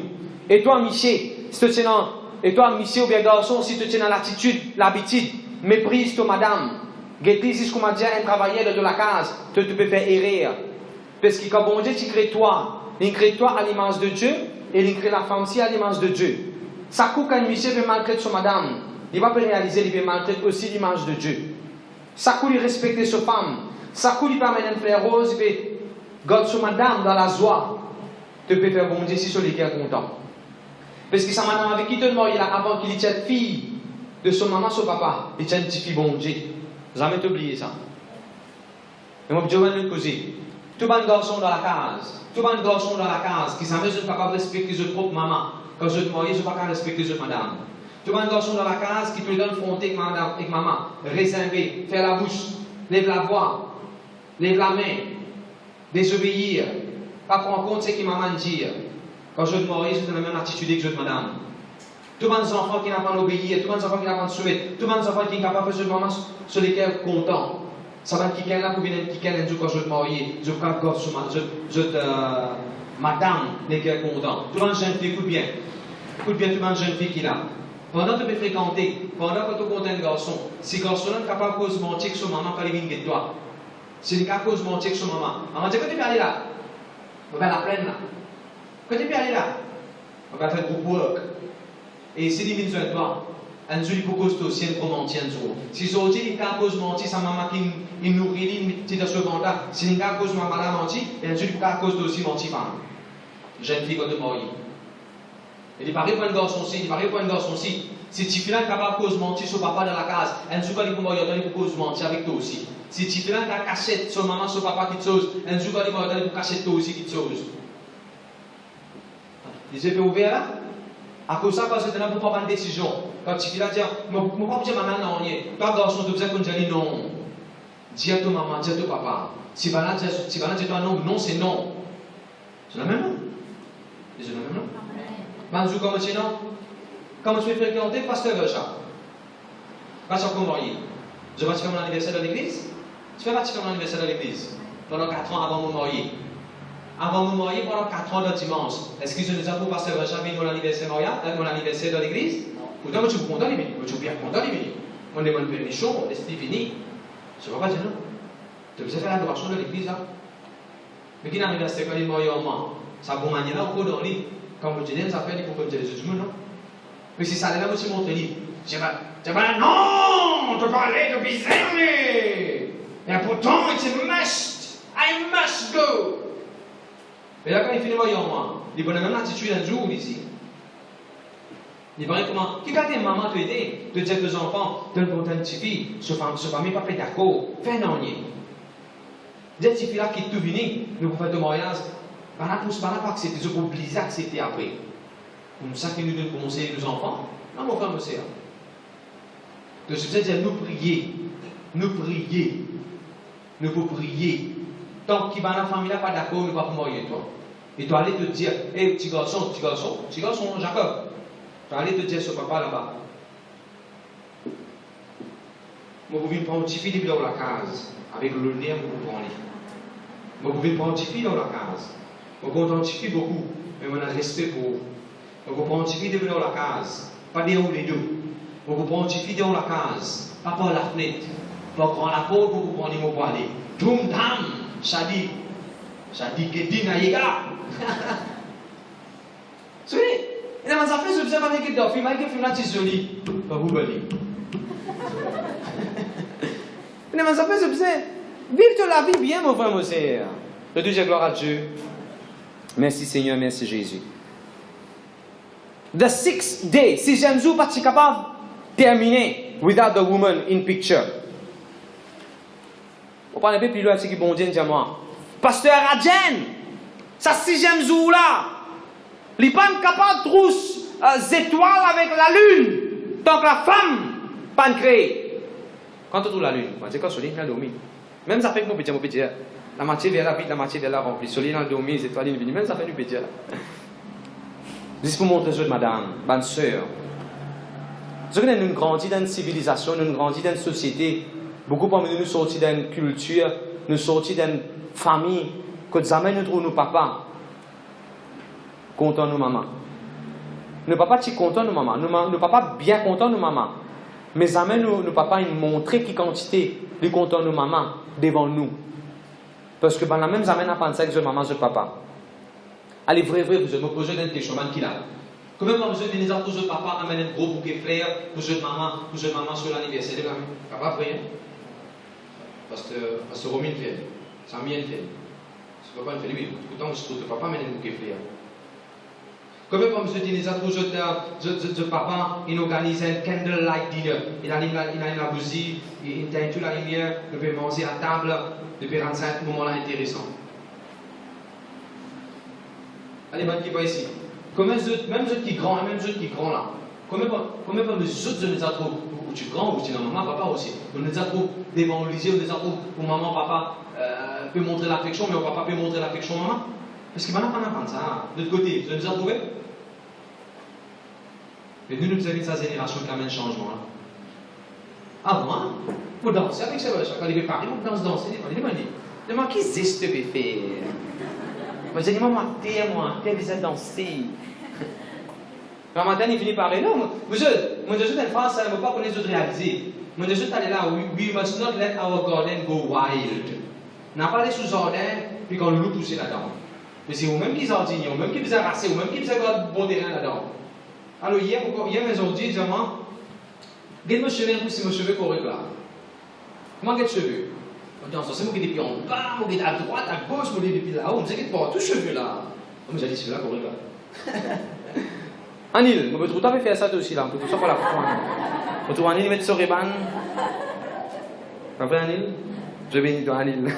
Et toi Michel, si tu tiens et toi Michel ou bien garçon, si tu tiens dans l'attitude, l'habitude, méprise toi madame. Guetti si comment dire un travailleur de la case, tu peux faire erreur. Parce que quand bon Dieu tu crée toi, il crée toi à l'image de Dieu et il crée la femme aussi à l'image de Dieu. Ça coûte quand Michel veut maltraiter son madame. Il va pas réaliser, il va maltraiter aussi l'image de Dieu. Ça coûte lui respecter sa femme. Ça coûte lui permettre une fleur rose, il peut garder son madame dans la joie. Tu peux faire bon Dieu si sur les cœurs contents. Parce que sa madame avec qui te mort là avant qu'il ait fille de son maman, son papa, il tient une petite fille bon Dieu. Jamais t'oublier ça. Et moi, je vais le causer. Tout le garçon dans la case. Tout le garçon dans la case qui ne sont pas capables de respecter sa propre maman. Quand je te marie, ils ne sont pas capables de respecter sa madame. Tout le garçon dans la case qui te donne fronter avec maman. Réserver, faire la bouche, lève la voix, lève la main, désobéir, pas prendre compte de ce que maman dit. Quand je te marie, c'est la même attitude que je te madame. Tout le monde enfants qui n'apprennent à obéir, tout le monde enfants qui n'apprennent à souhaiter, tout le monde enfants qui sont capables de faire maman sur lesquels contents. Ça va être quelqu'un là pour venir quelqu'un un jour quand je te marie, je vais madame, les cœurs contents. Tout le monde jeune fille, écoute bien, tout le monde jeune fille qui est là. Pendant que tu peux fréquenter, pendant que tu comptes un garçon, si le garçon est capable de cause mentir que son maman quand il vient de toi, si il est capable de cause mentir que son maman, on va dire que tu peux aller là, on va la plaine là. Quand tu peux aller là, on va faire groupe work. Et si il vient de toi, un jour il peut cause aussi un gros mentir un jour. Si aujourd'hui il est capable de cause mentir sa maman qui nourrit, il est dans ce ventre-là, si il est capable de cause maman là mentir, et un jour il peut cause aussi mentir femme. Jeune fille quand tu maries. Il paraît pour un garçon aussi, il paraît pour un garçon aussi. Si tu fais là capable de cause mentir sur papa dans la case, un jour quand il peut mourir, il peut cause mentir avec toi aussi. Si tu fais là ta cachette sur maman, sur papa qui te chose, un jour quand il mourir, il peut cacher toi aussi qui te chose. Les yeux ouverts là. À cause de ça, quand tu es là pour prendre une décision, quand tu fais là, dire, mon papa dit maman non, toi garçon, tu besoin qu'on dise non. Dis à ton maman, dis à ton papa. Si va là, dis toi non, non c'est non. C'est la même non. C'est la même non. Manzou, comment tu es non? Comment tu peux fréquenter pasteur Bacha? Bacha comme marié. Je vais faire mon anniversaire dans l'église. Tu fais partie de mon anniversaire dans l'église. Pendant 4 ans avant mon marié. Avant mon marié, pendant 4 ans de dimanche. Est-ce que je nous avoue pasteur Bacha vient mon anniversaire dans l'église? Pourtant, moi, je suis content les minutes. Moi, je suis bien content les minutes. On demande une permission, on laisse fini. Je ne vais pas dire non. Tu peux faire l'adoration de l'église là. Mais qui n'a rien à se faire quand il est marié en moi? Ça bon manière là, on peut dans l'île. Quand vous dites, ça fait des pour dire les autres, non? Mais si ça allait là, aussi montrer l'île. Je dis, non, tu vas aller de bizarre. Et pourtant, it's a must. I must go. Et là, quand il finit marié en moi, il prend la même attitude un jour ici. Il paraît comment? Qui garde maman te aider, te dire que les enfants, donne pour ta petite fille, ce famille pas d'accord, fais un anier. Cette petite fille là qui est tout venu, nous pouvons faire de mariage. On n'a pas accepté, on peut oublier accepter après. Comme ça que nous devons conseiller nos enfants. Non, mon frère, monsieur. De ce que dire, nous prier. Nous prier. Nous pouvons prier. Tant qu'il va dans la famille là, pas d'accord, nous ne pouvons pas marier toi. Et tu vas aller te dire, hé, petit garçon, Jacob. Tu vas aller te dire ce papa là-bas. Moi, vous venez prendre une petite fille dans la case. Avec le nez, vous pouvez aller. Moi, vous venez prendre une petite fille dans la case. On identifie beaucoup, mais on a respect pour vous. On identifie dans la case, pas des les deux. On identifie dans la case, pas par la fenêtre. Pour prendre la porte, pour prendre les mots pour aller. Toum tam, ça dit que dit naïga. C'est vrai. Et dans ça fait, je observe avec le film, avec le film là, c'est joli. Pas vous bali. Et dans ça fait, je observe. Vive la vie bien, mon frère, mon sœur. Je dis gloire à Dieu. Merci Seigneur, merci Jésus. The sixth day, sixième jour, pas capable de terminer without the woman in picture. On parle un peu plus loin de ce qui bon Dieu dit à moi. Pasteur Adjen, ça sixième jour là, il n'est pas capable de trouver des étoiles avec la lune, tant que la femme pas créée. Quand tu trouves la lune, c'est quand le soleil est dormi. Même ça fait que mon petit, la moitié vers la vide, la moitié vers la remplie. Le soleil est dormi, les étoiles sont venues, même ça fait du petit. Juste pour montrer aux autres, madame, bonne sœur. Nous avons grandi dans une civilisation, nous avons grandi dans une société. Beaucoup parmi nous sortis d'une culture, nous sortis d'une famille, que jamais nous trouvons nos papas contents nos mamans. Nos papas sont contents nos mamans, nos papas bien contents nos mamans. Mais jamais nos papas ils montré qui quantité de contents nos mamans devant nous. Parce que dans la même jamais n'a pas pensé que je maman, je papa. Allez, vrai, vous me posez une question, qui là. Comment vous avez des autres papa amène un gros bouquet de fleurs pour votre maman sur l'anniversaire de la papa frère. Parce que Romain fait, ça mien fait. Ce papa fait lui, pourtant je trouve que papa amène un bouquet de fleurs. Comment vous avez des autres papa, il organise un candlelight dinner. Il a la bougie, il éteint toute la lumière, il peut manger à table, il peut rendre un moment-là intéressant. Allez, bonne qui va ici. Même ceux qui grand là. Comment les autres nous attroupent, ou tu grand, ou tu non, maman, papa aussi. On nous attroupent devant le lycée, on nous attroupent où maman, papa peut montrer l'affection, mais papa peut montrer l'affection maman. Parce que maintenant, on n'a pas ça. De l'autre côté, vous nous attroupez. Mais nous avons sa génération qui amène le changement. Avant, vous dansez avec ça, quand il veut parler, on danser, demande qui c'est ce que tu veux faire. Moi, j'ai dit, moi, t'es besoin de danser. Un matin, il finit par aller, non, moi, je suis en France, je ne veux pas qu'on les autres réaliser. Moi, je suis allé là, we must not let our garden go wild. On n'a pas les sous-jardins, puis qu'on le loue pousser là-dedans. Mais c'est vous-même qui jardinez, vous-même qui vous arracez, vous-même qui vous avez bon terrain là-dedans. Alors, hier, mes ordi, ils disent, moi, regarde mes cheveux, c'est mes cheveux corrects là. Comment regarde les cheveux? C'est moi qui depuis en bas, moi qui à droite, à gauche, moi qui depuis là-haut, je me dis pas tous les cheveux là. Mais j'ai dit celui-là correct là. Anil, moi je peux faire ça aussi là, pour tout ça pour la fois. Pour tout Anil mettre sur Reban. Pas vrai Anil? Je bénis toi Anil.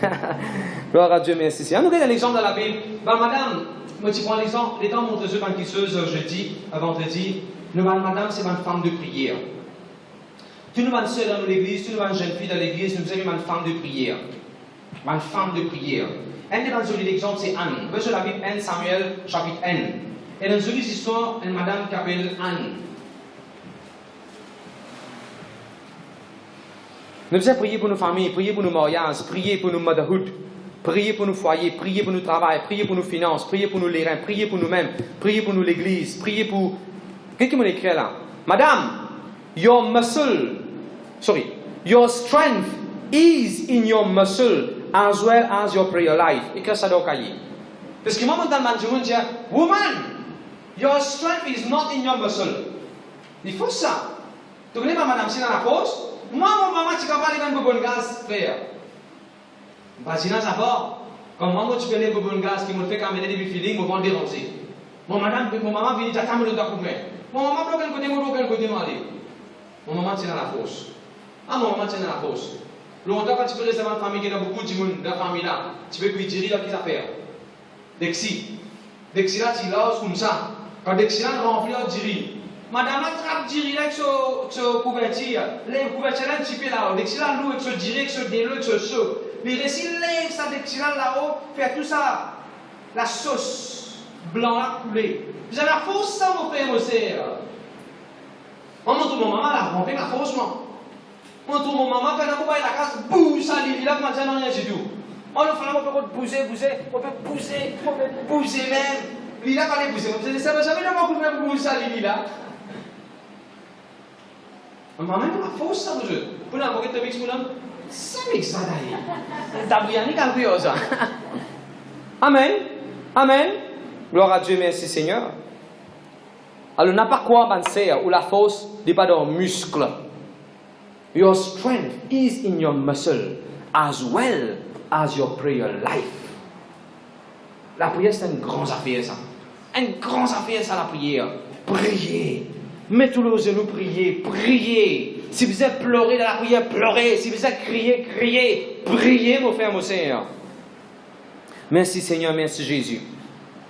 Gloire à Dieu, merci. On nous donne un exemple dans la Bible. Madame, moi tu prends l'exemple, les temps montrent ceux qui sont jeudi, vendredi. Madame, c'est une femme de prière. Tu nous mets seul dans l'église, tu nous mets une jeune fille dans l'église, nous avons une femme de prière. Une femme de prière. Un des joli l'exemple, c'est Anne. Vous voyez la Bible 1 Samuel, chapitre 1. Et dans une jolie histoire, une madame qui s'appelle Anne. Nous devons prier pour nos familles, prier pour nos mariages, prier pour nos motherhood, prier pour nos foyers, prier pour nos travail, prier pour nos finances, prier pour nos lérins, prier pour nous-mêmes, prier pour nous l'église, prier pour. Qu'est-ce qu'il m'a écrit là? Madame, your strength is in your muscle as well as your prayer life. Écris ça dans le cahier. Parce que moi, dans le monde, je dis, woman, your strength is not in your muscle. Il faut ça. Tu connais ma madame, c'est dans la force. Moi, mon maman, tu ne peux pas aller dans le bon gaz faire. Parce que sinon, ça va. Quand moi, tu peux aller dans le bon gaz qui me fait amener des feelings, me vont déranger. Mon maman vient dire, t'as me le doigt pour moi. Mon maman bloque un côté, moi bloque un côté, moi aller. Mon maman tient dans la fosse. Mon maman tient dans la fosse. Longtemps, quand tu peux rester dans une famille qui a beaucoup de monde dans la famille là, tu peux lui dire là, qu'est-ce qu'il faire. Dexi là, tu l'as comme ça. Quand Dexi là, remplit la diri. Madame la trappe diri là, avec ce couverture. Les couvertures là, un petit peu là-haut. Dexi là, l'eau, avec ce diri, avec ce délo, avec ce saut. Mais récit lève ça, Dexi là, là-haut, fait tout ça. La sauce blanc là, coulée. Vous avez la force, ça, mon frère, mon sœur. On montre mon maman, elle a rempli la force, moi. On trouve mon maman, quand on va la casse, bouge ça, il a pas rien du tout. On le fait, on peut bouger même. Il a pas les bouger. Vous savez, jamais le moment où bouger ça, il là. Maman, elle a la force, ça, monsieur. Vous n'avez pas de mix, vous n'avez ça, mix, ça, d'ailleurs. T'as bien dit quelque chose. Amen. Amen. Gloire à Dieu, merci Seigneur. Alors, n'a pas quoi penser ou la force n'est pas dans le muscle. Your strength is in your muscle as well as your prayer life. La prière, c'est une grande affaire, ça. Une grande affaire, ça, la prière. Priez. Mettez-le aux genoux, priez. Priez. Si vous êtes pleuré dans la prière, pleurez. Si vous êtes crié, criez. Priez, mon frère, mon Seigneur. Merci, Seigneur. Merci, Jésus.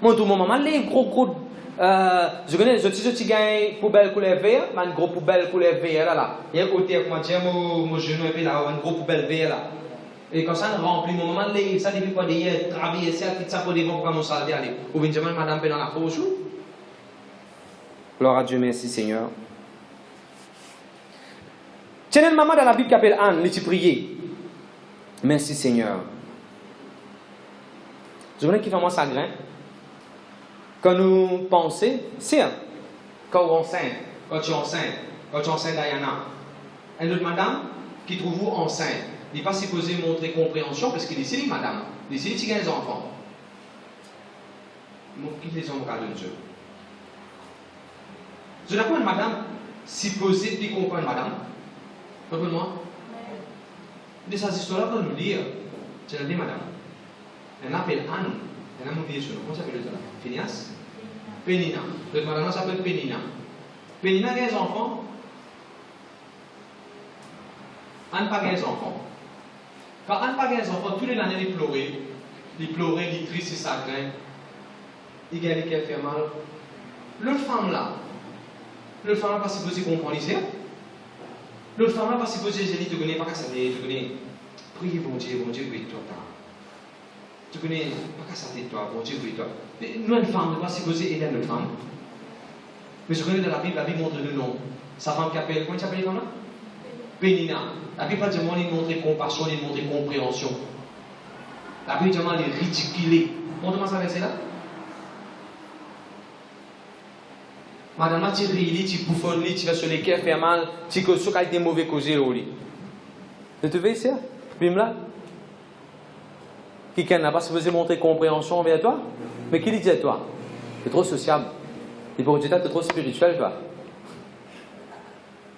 Moi, tout le moment, les gros. Je connais les petits gars poubelles couleur vert, mais une grosse poubelle couleur vert là. Il y a un côté, comment dire, mon genou et puis là, une grosse poubelle vert là. Et quand ça remplit mon moment, ça depuis quoi d'ailleurs, travailler ça, tout ça pour des bons pour commencer à aller. Ou bien demain, madame, dans la poche. Gloire à Dieu, merci Seigneur. Tiens, une maman dans la Bible qui appelle Anne, elle prier. Merci Seigneur. Je voulais qu'il fasse moi chagrin. Quand nous pensons, c'est quand on enceinte, quand tu es enceinte Diana, une autre madame qui trouve vous enceinte. Il n'est pas supposé montrer compréhension parce qu'il est ici, madame. Il est ici, il y a des enfants. Quitte les hommes de Dieu. Je n'ai pas une madame supposée de comprendre, madame. Comprenez-moi? De ces histoires-là, on nous lire. Je l'ai dit, madame. Elle appelle Anne. Elle a oublié son nom. Comment s'appelle ça? Phineas? Pénina. L'autre madame s'appelle Pénina. Pénina a des enfants. Anne n'a pas des enfants. Quand Anne n'a pas des enfants, tous les années, il pleurait, il triste, il chagrin. Il gagne qui fait mal. L'autre femme là, pas supposé comprendre ici. L'autre femme là, pas supposé, j'ai dit, tu connais pas qu'à ça, tu connais. Priez, bon Dieu, oui, toi. Tu connais pas qu'à ça, toi, bon Dieu, oui, toi. Nous, une femme, pas supposé aider notre femme. Mais je connais dans la Bible montre le nom. Sa femme qui appelle, comment tu appelles comme là? Pénina. La Bible pas demandé de montrer compassion, de montrer compréhension. La Bible demande de ridiculer. Montre-moi ça verset là. Madame là, tu ris, tu bouffonnes, tu vas sur les cœurs, faire mal, tu causes sur des mauvais causés au lit. Vous te voyez ça? Bim là? Quelqu'un n'a pas supposé montrer compréhension envers toi? Mais qui dit à toi? Tu es trop sociable. Et pour Dieu, tu es trop spirituel, toi.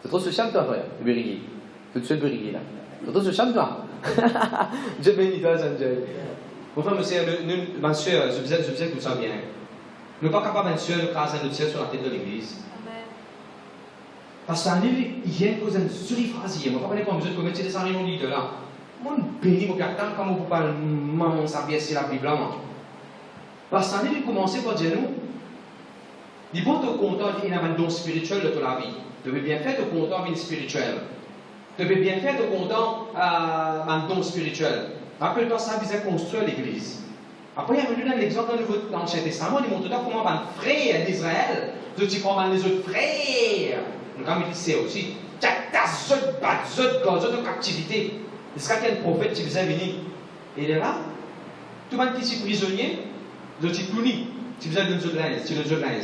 Tu es trop sociable, toi, frère. Tu es brillé. Tu es brillé, là. Tu es trop sociable, toi. Dieu bénit toi, Saint-Dieu. Mon frère, monsieur, ma soeur, je sais que vous savez bien. Nous ne sommes pas capables, ma soeur, de craser notre ciel sur la tête de l'église. Parce qu'il y a une cause de suriphrase. Je ne sais pas comment vous commettez des réunions de là. Moi, je bénis mon caractère, comme vous parlez, maman, ça vient sur la Bible. Parce qu'il a commencé par dire nous. Il faut te content qu'il y a un don spirituel de toute la vie. Tu veux bien faire te content d'une spirituelle. Tu veux bien faire te content un don spirituel. Rappelle-toi, ça visait construire l'église. Après, il y a venu dans l'exemple dans l'Ancien Testament, il montre comment un frère d'Israël, je dis comment les autres frères. Donc, comme il dit, c'est aussi, tu as de captivité. Il sera qu'il y a un prophète qui faisait venir. Et il est là, tout le monde qui est prisonnier, je dis puni. Tu faisais de l'autre tu le linge.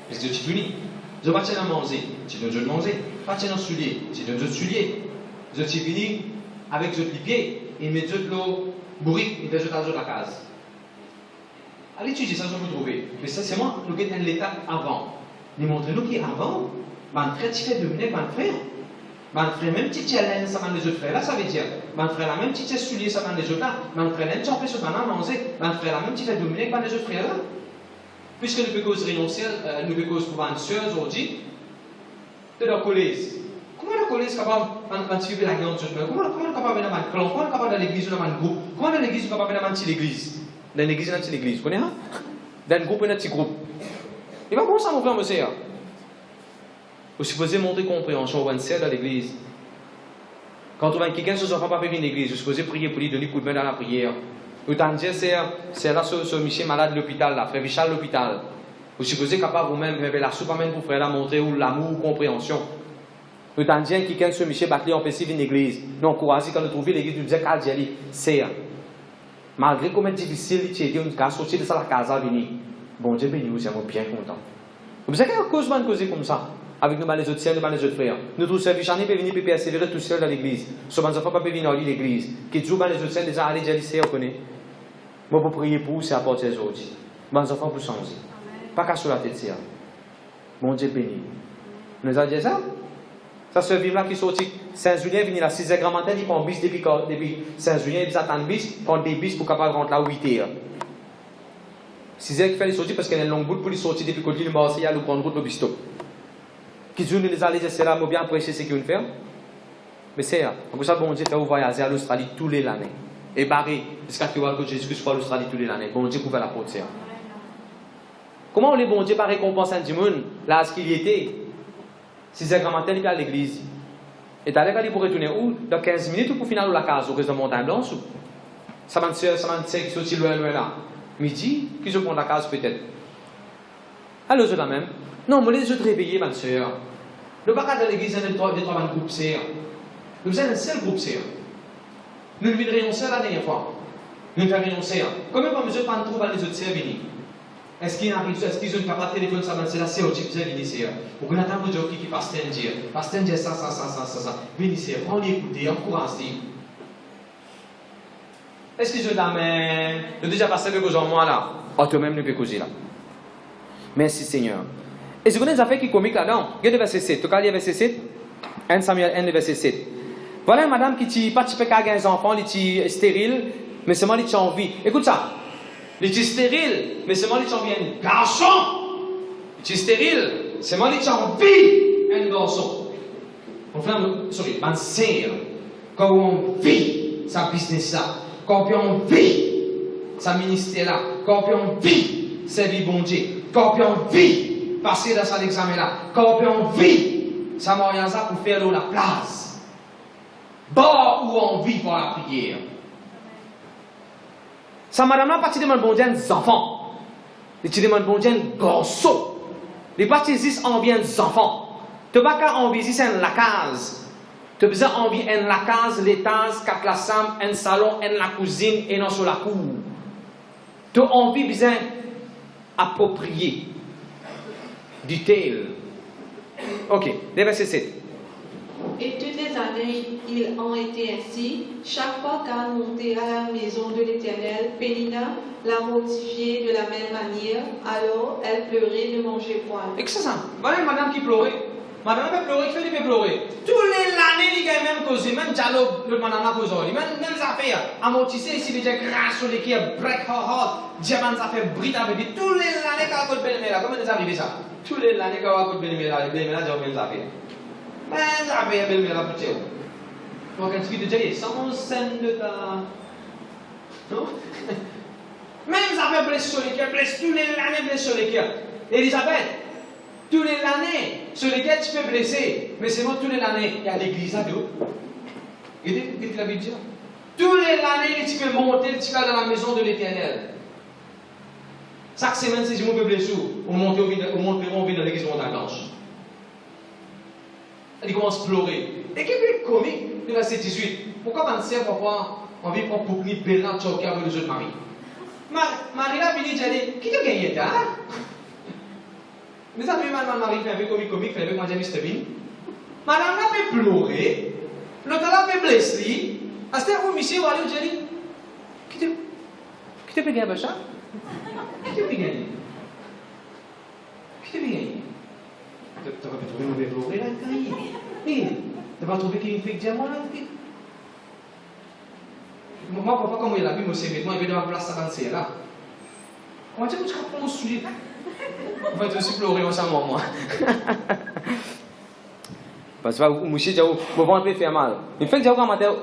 Parce que tu punis. Je vais te manger, tu donnes de manger. Pas te soulier, tu donnes de soulier. Je suis venu avec le pied et met de l'eau bourrique et de la case. Allez étudier ça, je vais vous trouver. Mais ça, c'est moi, nous sommes dans l'étape avant. Mais montrez-nous qu'avant, mon frère, tu fais dominer mon frère. Mon frère, même si tu as l'aine, ça va les autres frères là, ça veut dire. Mon frère, là, même si tu as soulier, ça va les autres là. Mon frère, là, tu empêches de manger. Mon frère, là, même si tu fais dominer, par les autres frères là. Puisque nous pouvons renoncer, nous pouvons trouver une soeur aujourd'hui, de la collège. Comment la collège est capable de suivre la grande chose? Comment elle est capable de faire un clan? Comment elle est capable de l'église ou dans un groupe? Comment dans l'église est capable de faire une petite église? Dans l'église, il y a une petite église. Vous connaissez ça? Dans un groupe, il y a un petit groupe. Il va comment ça, mon frère, monsieur? Vous supposez montrer compréhension au dans l'église. Quand on voit quelqu'un qui ne se fait pas venir à l'église, vous supposez prier pour lui donner coup de main dans la prière. Vous dire c'est là ce monsieur malade de l'hôpital, là, frère Michel l'hôpital. Vous supposez capable vous-même de faire la soupe pour frère là montrer l'amour ou compréhension. Vous dire quelqu'un ce monsieur battu en PC d'une église. Nous encourageons quand nous trouvons l'église, nous disons qu'elle dit c'est. Malgré comment difficile il est, on a sorti de ça la casa à venir. Bon Dieu béni, nous sommes bien contents. Vous savez qu'il y a cause de causer comme ça. Avec nous, les autres sœurs, les autres frères. Nous tous services, on peut venir persévérer tout seul dans l'église. Sauf que nous ne pouvons pas venir dans l'église. Qui disent les autres sœurs, déjà allez, déjà lycée, on connaît. Moi, pour prier pour vous, c'est à partir d'aujourd'hui. Mes enfants, pour changer. Pas qu'à sur la tête, c'est. Bon Dieu béni. Nous avons dit ça? Ça, ce film-là qui sortit, Saint-Julien, venu là, 6h grammaire, il prend bis depuis Saint-Julien, il attend bis, prend des bis pour capable rentrer là 8h. 6h qui fait les sorties parce qu'il y a une longue bout pour les sortir depuis côté de Marseille, à la grande route, le bis stop. Qui dit, nous les allez, c'est là, nous bien apprécier ce qu'on fait. Mais c'est ça. Pour ça, bon Dieu fait voyager à l'Australie tous les années. Et barré, jusqu'à ce que Jésus-Christ soit à l'Australie tous les années. Bon Dieu pouvait la porte. Comment les bon Dieu pas récompense un monde, là, ce qu'il y était? 6h grammaire, il est à l'église. Et t'as l'air pour retourner où? Dans 15 minutes ou pour finir la case, au reste de Montagne Blanche? Ça m'a dit qui sortit loin là. Midi, qui se prend la case peut-être. Alors, je la même. Non, mais les autres réveillés, ma soeur. Le bac de l'église, il y a des trois groupes C. Nous avons un seul groupe C. Nous ne viendrions ça la dernière fois. Nous ne ferions C. Comment pas mesure pas trouver les autres C à venir? Est-ce qu'ils ont une capacité de téléphone, ça va c'est la CO qui vous a venir ici. Pour qu'on attende vos qui passe dire. Passe dire ça. Venez ici, prends les écouter, encouragez. Est-ce qu'ils ont la main? Nous déjà passé avec aux moi là. Oh, toi-même, nous pouvons causer là. Merci Seigneur. Et ce qu'on a des affaires qui sont comiques là-dedans. Regardez le verset 7. Tu as lu le verset 7? 1 Samuel 1, verset 7. Voilà une madame qui n'a pas de enfants, elle est stérile, mais seulement elle a envie. Écoute ça. Il est stérile, mais seulement il a envie un garçon. Il est stérile, seulement il a envie un garçon. Man sert. Quand on vit sa business là, quand on vit sa ministère là, quand on vit sa vie bon Dieu, quand on vit passer dans cet examen là, quand on vit sa mariage là pour faire la place. Bas où on vit pour la prière. Ça madame là parti demande bon Dieu des enfants. Il te demande bon Dieu des garçons. Les parties existent en bien des enfants. Tu n'as pas envie ici c'est la case. Tu as besoin envie en la case, l'étage, quatre la chambre, un salon, en la cuisine et non sur la cour. Tu as envie besoin approprier du tel. Ok, verset 7. Et toutes les années, ils ont été ainsi. Chaque fois qu'elle montait à la maison de l'Éternel, Pénina l'a mortifiée de la même manière. Alors, elle pleurait, ne mangeait point. Et que c'est ça? Voilà une madame qui pleurait. Madame peut pleurer, qui fait des pleurer. Tous les années, il y a même causé, même dialogue, le madame a causé. Même affaires. Amortissé ici, il y a grâce sur l'équipe, break her heart, diamant, ça fait brille avec lui. Tous les années, quand on a fait là, comment c'est arrivé ça? Tous les années, quand on a fait là, il y a même affaires. Même affaires, il y a même affaires. Donc, quand tu dis déjà, sans scène de ta. Non? Même affaires blessées sur l'équipe, blessées tous les années, blessées sur l'équipe. Elisabeth. Tous les années, sur lesquels tu peux blesser, mais c'est moi tous les années, il y a l'église à dos. Et qu'est-ce qu'il avait dit? Tous les années, tu peux monter, tu vas dans la maison de l'Éternel. Chaque semaine, si je me blesse, on monte au vide dans l'église de Montagne Blanche. Il commence à pleurer. Et qui est comique, le verset 18. Pourquoi on sait parfois envie de prendre pour une belle note sur le cœur de les autres maris? Marie là, il dit, qui t'a gagné ça? Mais ça fait mal, Marie fait avec comique, fait avec moi, Jamie Stevin. Madame là fait pleurer, l'autre là fait blesser. À ce moment-là, monsieur, va aller au Jenny. Qui te fait gagner ça? Qui te fait gagner? Qui te fait gagner? Tu vas pas trouver une nouvelle pleurer là, tu vas pas trouver qu'il y a une fake diamant là, moi, papa, comme il a vu, monsieur, maintenant, il veut dans la place à danser là. Comment tu vas prendre mon soulier? On va aussi pleurer ensemble, moi. Parce que monsieur, j'ai au ventre faire mal. Une fois que j'ai au matin,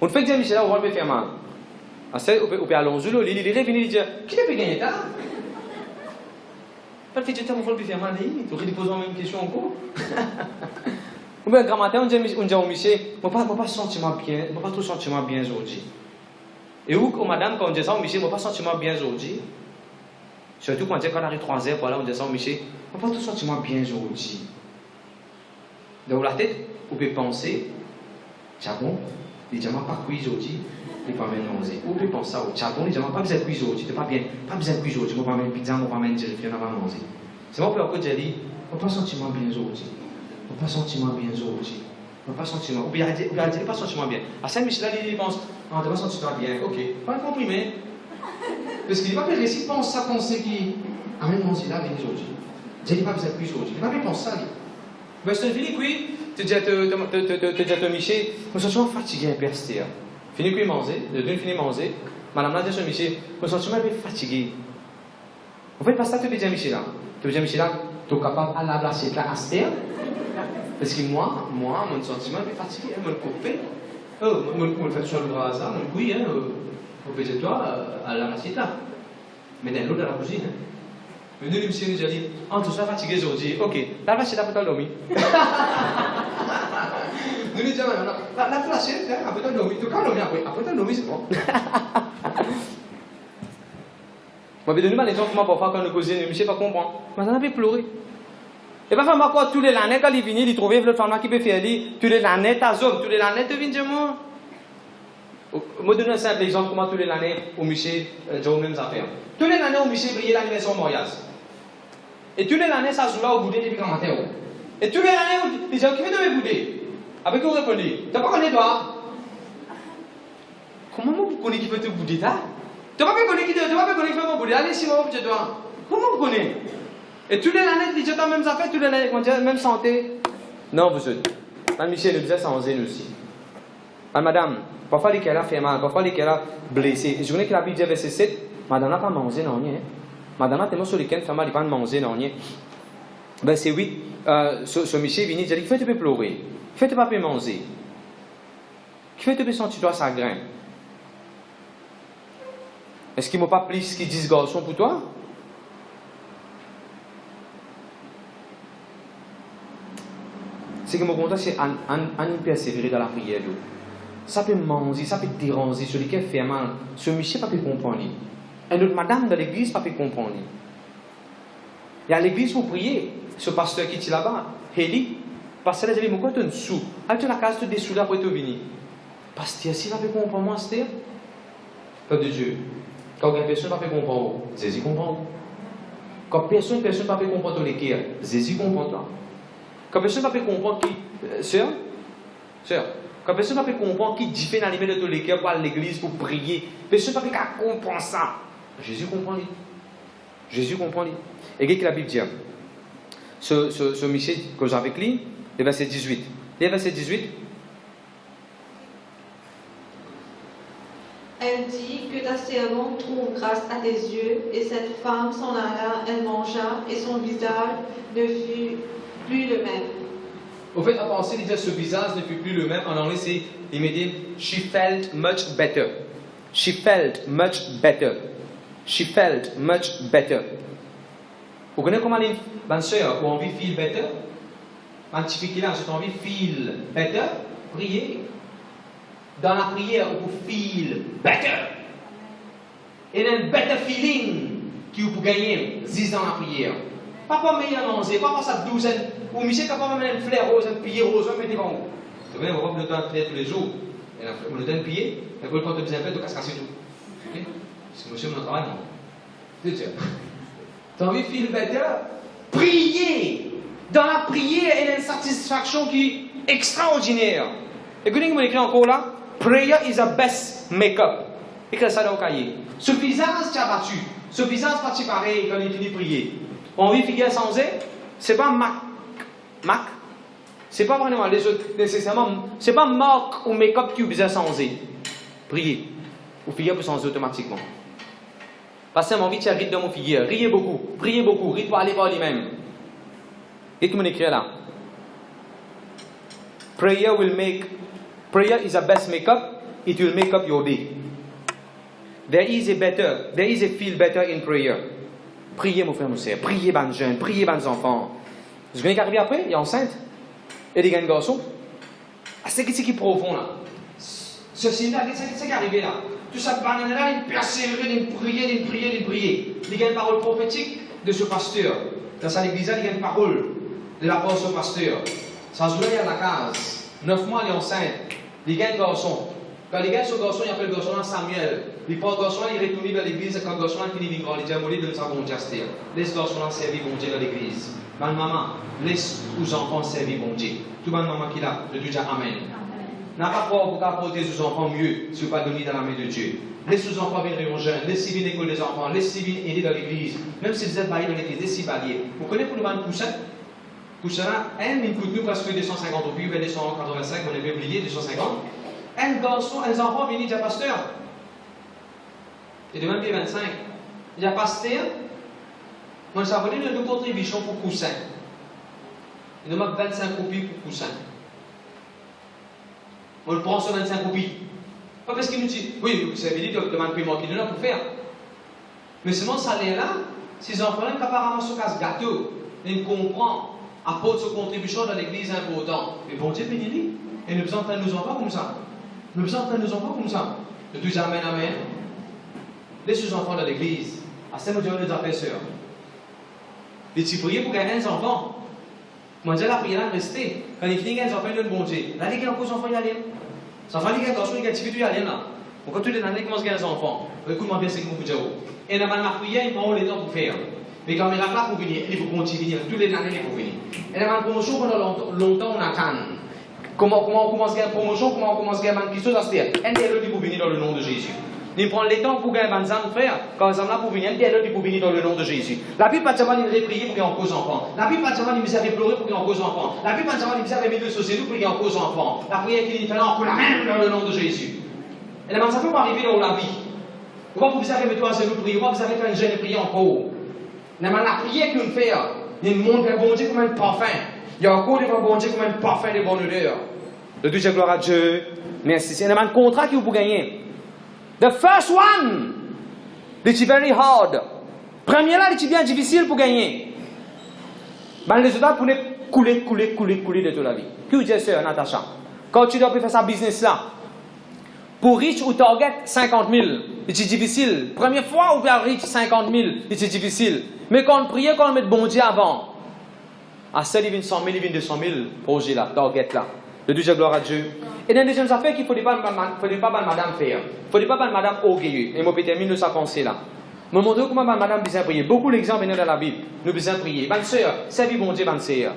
on fait que Michel, au ventre faire mal. Après, on peut aller en Zulu, il est revenu, il dit, qui t'a fait gagner ça? Pas fait que tu as au ventre faire mal, tu aurais posé la même question encore. Ou bien, grand matin, on dit au Michel, je ne vais pas sentir bien, je ne vais pas trop sentir bien aujourd'hui. Et où, madame, quand on dit ça, au Michel, je ne vais pas sentir bien aujourd'hui. Surtout quand on arrive 3 heures, voilà, on descend, Michel, on ne va pas tout sentir bien aujourd'hui. Dans la tête, vous pouvez penser, Chabon, les diamants pas cuits aujourd'hui, ils ne peuvent pas manger. Vous pouvez penser ça, Chabon, les diamants pas besoin de cuire aujourd'hui, tu pas bien, pas besoin de cuire aujourd'hui, on va pas mettre pizza, on va pas mettre du riz, on va manger. C'est moi pour j'ai dit, on ne va pas sentir bien aujourd'hui. On ne va pas sentir bien aujourd'hui. On ne va pas sentir bien. Ou bien, il ne pas sentir bien. À Saint-Michel, il pense, on ne va pas sentir bien, ok, pas comprimé. Parce qu'il n'est pas réussi pense sa pensée qui amène mon là aujourd'hui. Je n'ai pas besoin de plus aujourd'hui. Je n'ai pas pensé ça. Mais c'est fini, puis, tu dis à ton Michel, je me sens fatigué un peu, Esther. Fini, puis, manger, de deux, fini, manger. Madame l'a dit à Michel, je me sens un peu fatigué. En fait, pas ça, tu peux dire à Michel là. Tu peux dire à Michel là, tu es capable à la l'assiette là, Esther. Parce que moi, mon sentiment est fatigué, mon copain. Mon fait sur le bras, ça, mon couille, au toi à la l'assiette là. Mais dans l'autre, à la cuisine. Mais nous, le monsieur nous a dit, oh, tu seras fatigué aujourd'hui. Ok, la l'assiette là, peut-être dormir. Nous lui disons, non, la l'assiette là, peut-être dormir. Tu peux dormir après. Après, dormir, c'est bon. Moi, je vais donner l'exemple comment parfois quand nous causons, le monsieur ne comprend pas. Mais on a pu pleurer. Et pas faire quoi, tous les années, quand il vient, il trouve le femme qui peut faire, tous les années, t'as tous les années, tu viens de moi. Je vais donner un simple exemple comment tous les années, au monsieur, j'ai les mêmes affaires. Tous les années, au monsieur, brillait la maison Morias. Et tous les années, ça joue là au boudé depuis grand matin. Et tous les années, il dit, qui veut de me bouder? Avec vous répondez, tu n'as pas connu toi? Comment vous connaissez qui veut te bouder, ça? Tu n'as pas connu qui veut me bouder? Allez, si vous voulez, toi. Comment vous connaissez? Et tous les années, il dit, tu as même affaires, tous les années, même santé. Non, vous êtes. Madame Michel nous disait sans zèle aussi. Madame, parfois, les a fait mal, parfois, les a blessé. Et je connais que la Bible dit, verset 7, madame n'a pas mangé, non, rien. Madame n'a tellement sur lesquels fait mal, il n'a pas mangé, non, rien. Verset 8, ce Michel vient, il dit, fais-tu peux pleurer, fais-tu pas manger, fais-tu peux sentir toi chagrin. Est-ce qu'il ne m'a pas pris ce qu'ils disent garçon pour toi? C'est que mon content, c'est en persévérer dans la prière. Ça peut manger, ça peut déranger, celui qui fait mal. Ce Michel ne peut pas comprendre. Et notre madame de l'église ne peut pas comprendre. Il y a l'église pour prier. Ce pasteur qui est là-bas, Heli, pasteur, il dit, pourquoi tu es sous? Allez, tu la case, tu es dessous là pour te venir. Pasteur, s'il ne peut pas comprendre moi, pasteur, peuple de Dieu. Quand une personne ne peut pas comprendre, Jésus comprend. Quand personne ne peut pas comprendre les cœurs, Jésus comprend toi. Quand personne ne peut comprendre qui, sœur, quand personne ne peut comprendre qui dit fait dans de tous les cœurs pour aller à l'église pour prier, personne ne peut pas comprendre ça. Jésus comprend lui. Jésus comprend lui. Et qu'est-ce que la Bible dit? Ce Michel que j'avais lu, le verset 18. Le verset 18. Elle dit que ta servante trouve grâce à tes yeux, et cette femme s'en alla, elle mangea, et son visage ne fut plus le même. Au fait, à penser, il dit ce visage ne fut plus le même. En anglais, c'est, il me dit, she felt much better. She felt much better. She felt much better. Vous connaissez comment les soeurs ont envie de feel better? Un petit peu là, j'ai envie de feel better. Prier. Dans la prière, vous feel better. Et un better feeling qui vous gagner, c'est dans la prière. Pas pour meilleur manger, pas pour sa douzaine. Ou Michel qui a pas même un fleur rose, un pied rose, un petit bon. Vous savez, on va pas le temps de prier tous les jours. Et on le donne pied, et puis quand tu as besoin de faire, tu casses casser tout. C'est monsieur mon travail, non? Tu as envie de feel better? Prier! Dans la prière, il y a une satisfaction qui est extraordinaire. Écoutez, vous m'écrivez encore là. Prayer is the best make-up. Écris ça dans le cahier. Ce visage tu as battu. Ce visage pas pareil quand il finit de prier. On vit figure sans eux, c'est pas Mac. C'est pas vraiment les autres nécessairement. C'est pas marque ou make-up qui besoin sans eux. Prier. Ou figure pour sans automatiquement. Parce que mon vie, tu as rythme dans mon figure. Riez beaucoup. Priez beaucoup. Riez pour aller voir lui-même. Et tout le monde écrit là. Prayer is the best makeup. It will make up your day. There is a feel better in prayer. Priez, mon frère, mon sœur. Priez, bonnes jeunes. Priez, bonnes enfants. Vous venez qu'arriver après, il est enceinte. Et des garçons. C'est ce qui est profond là. Ceci là, c'est qui est arrivé là. Tout ça, là, il persévère, il prier. Il y a une parole prophétique de ce pasteur. Dans sa église, il y a une parole de la parole de ce pasteur. Ça se voulait à la case. 9 mois, il est enceinte. Il y a un garçon. Quand il y a ce garçon, il appelle le garçon Samuel. Il prend le garçon, il retourne dans l'église. Quand le garçon finit de grandir, il dit à Molly de sa bon Dieu. Laisse le garçon servir bon Dieu dans l'église. Ma maman, laisse aux enfants servir bon Dieu. Tout le maman qui l'a, je dis Amen. n'a pas croire pour apporter sous enfants mieux si vous pas donner dans la main de Dieu. Laissez sous enfants venir aux jeunes, laissez venir l'école des enfants, laissez venir aider dans l'église. Même si vous êtes mariés dans l'église, laissez balayer. Vous connaissez pour nous vendre coussin? Coussin là, il coûte nous presque 250 roupies, ou 285, on avait oublié, 250. Un garçon, un enfant vient dire pasteur. Et de même 25. Il y a pasteur, moi ça veut dire une contribution pour coussin. Il demande 25 roupies pour coussin. On le prend sur 25 roupies. Pas parce qu'il nous dit, oui, vous avez dit de demander paiement qu'il donne pour faire. Mais seulement ce salaire-là, ces enfants-là, apparemment, se cassent gâteau. Ils comprennent, apportent sa contribution dans l'église important. Mais bon Dieu bénit lui. Et nous besoin de nos enfants comme ça. Nous besoin de nos enfants comme ça. De tous amen, amen. Laissez nos enfants dans l'église. À ce moment-là, nous appelons sœurs. Et tu priez pour gagner des enfants. Moi, j'ai la prière de rester. Quand il finit, les enfants, ils donnent bon Dieu. Là, les gars, les enfants, ils y allent. Les enfants, les gars, garçons, les gars, tu y aller là. Quand tous les années, commencent à gagner des enfants. Écoute-moi bien, c'est que vous dire. Et dans ma prière, ils prennent le temps pour faire. Mais quand ils ne pas pour venir, il faut continuer. Tous les années, il faut venir. Et dans ma promotion, pendant longtemps, on attend. Comment on commence à gagner promotion, comment on commence à gagner une question dans ce terre. Un des autres, il faut venir dans le nom de Jésus. Il prend le temps pour gagner des âmes, frère. Quand ils sont là pour venir, un des autres, il faut venir dans le nom de Jésus. La Bible pas dire qu'il prier pour qu'il en cause enfant. La Bible pas dire qu'il avait pleuré pour qu'il en cause enfant. La Bible pas dire qu'il avait mis le société pour qu'il en cause enfant. La prière qu'il fait là, on la main dans le nom de Jésus. Et là, ça peut pas arriver dans la vie. Pourquoi vous avez mis toi à genoux prier? Pourquoi vous avez fait une jeune prière encore? La prière qu'on fait, il montre le bon Dieu comme un parfum. Il y a encore devant bon Dieu comme un parfum de bonne odeur. De Dieu, gloire à Dieu. Merci. C'est un contrat que vous pouvez gagner. The first one, it's very hard. Premier là, c'est bien difficile pour gagner. Mais les résultats pour couler de toute la vie. Que vous dites, sœur Natacha? Quand tu dois faire sa business là, pour riche ou target 50 000, c'est difficile. Première fois ou bien riche 50 000, c'est difficile. Mais quand on prie, quand on met bon Dieu avant, à celle il vient 100 000, il vient 200 000, projet là, target là. De Dieu, gloire à Dieu. Et dans les deuxièmes affaires qu'il ne faut pas madame faire. Il ne faut pas madame orgueilleuse. Et moi, peut terminer sa pensée là. Je me montre comment madame besoin prier. Beaucoup d'exemples dans la Bible. Nous besoin prier. Bonne sœur, servir bon Dieu, bonne sœur.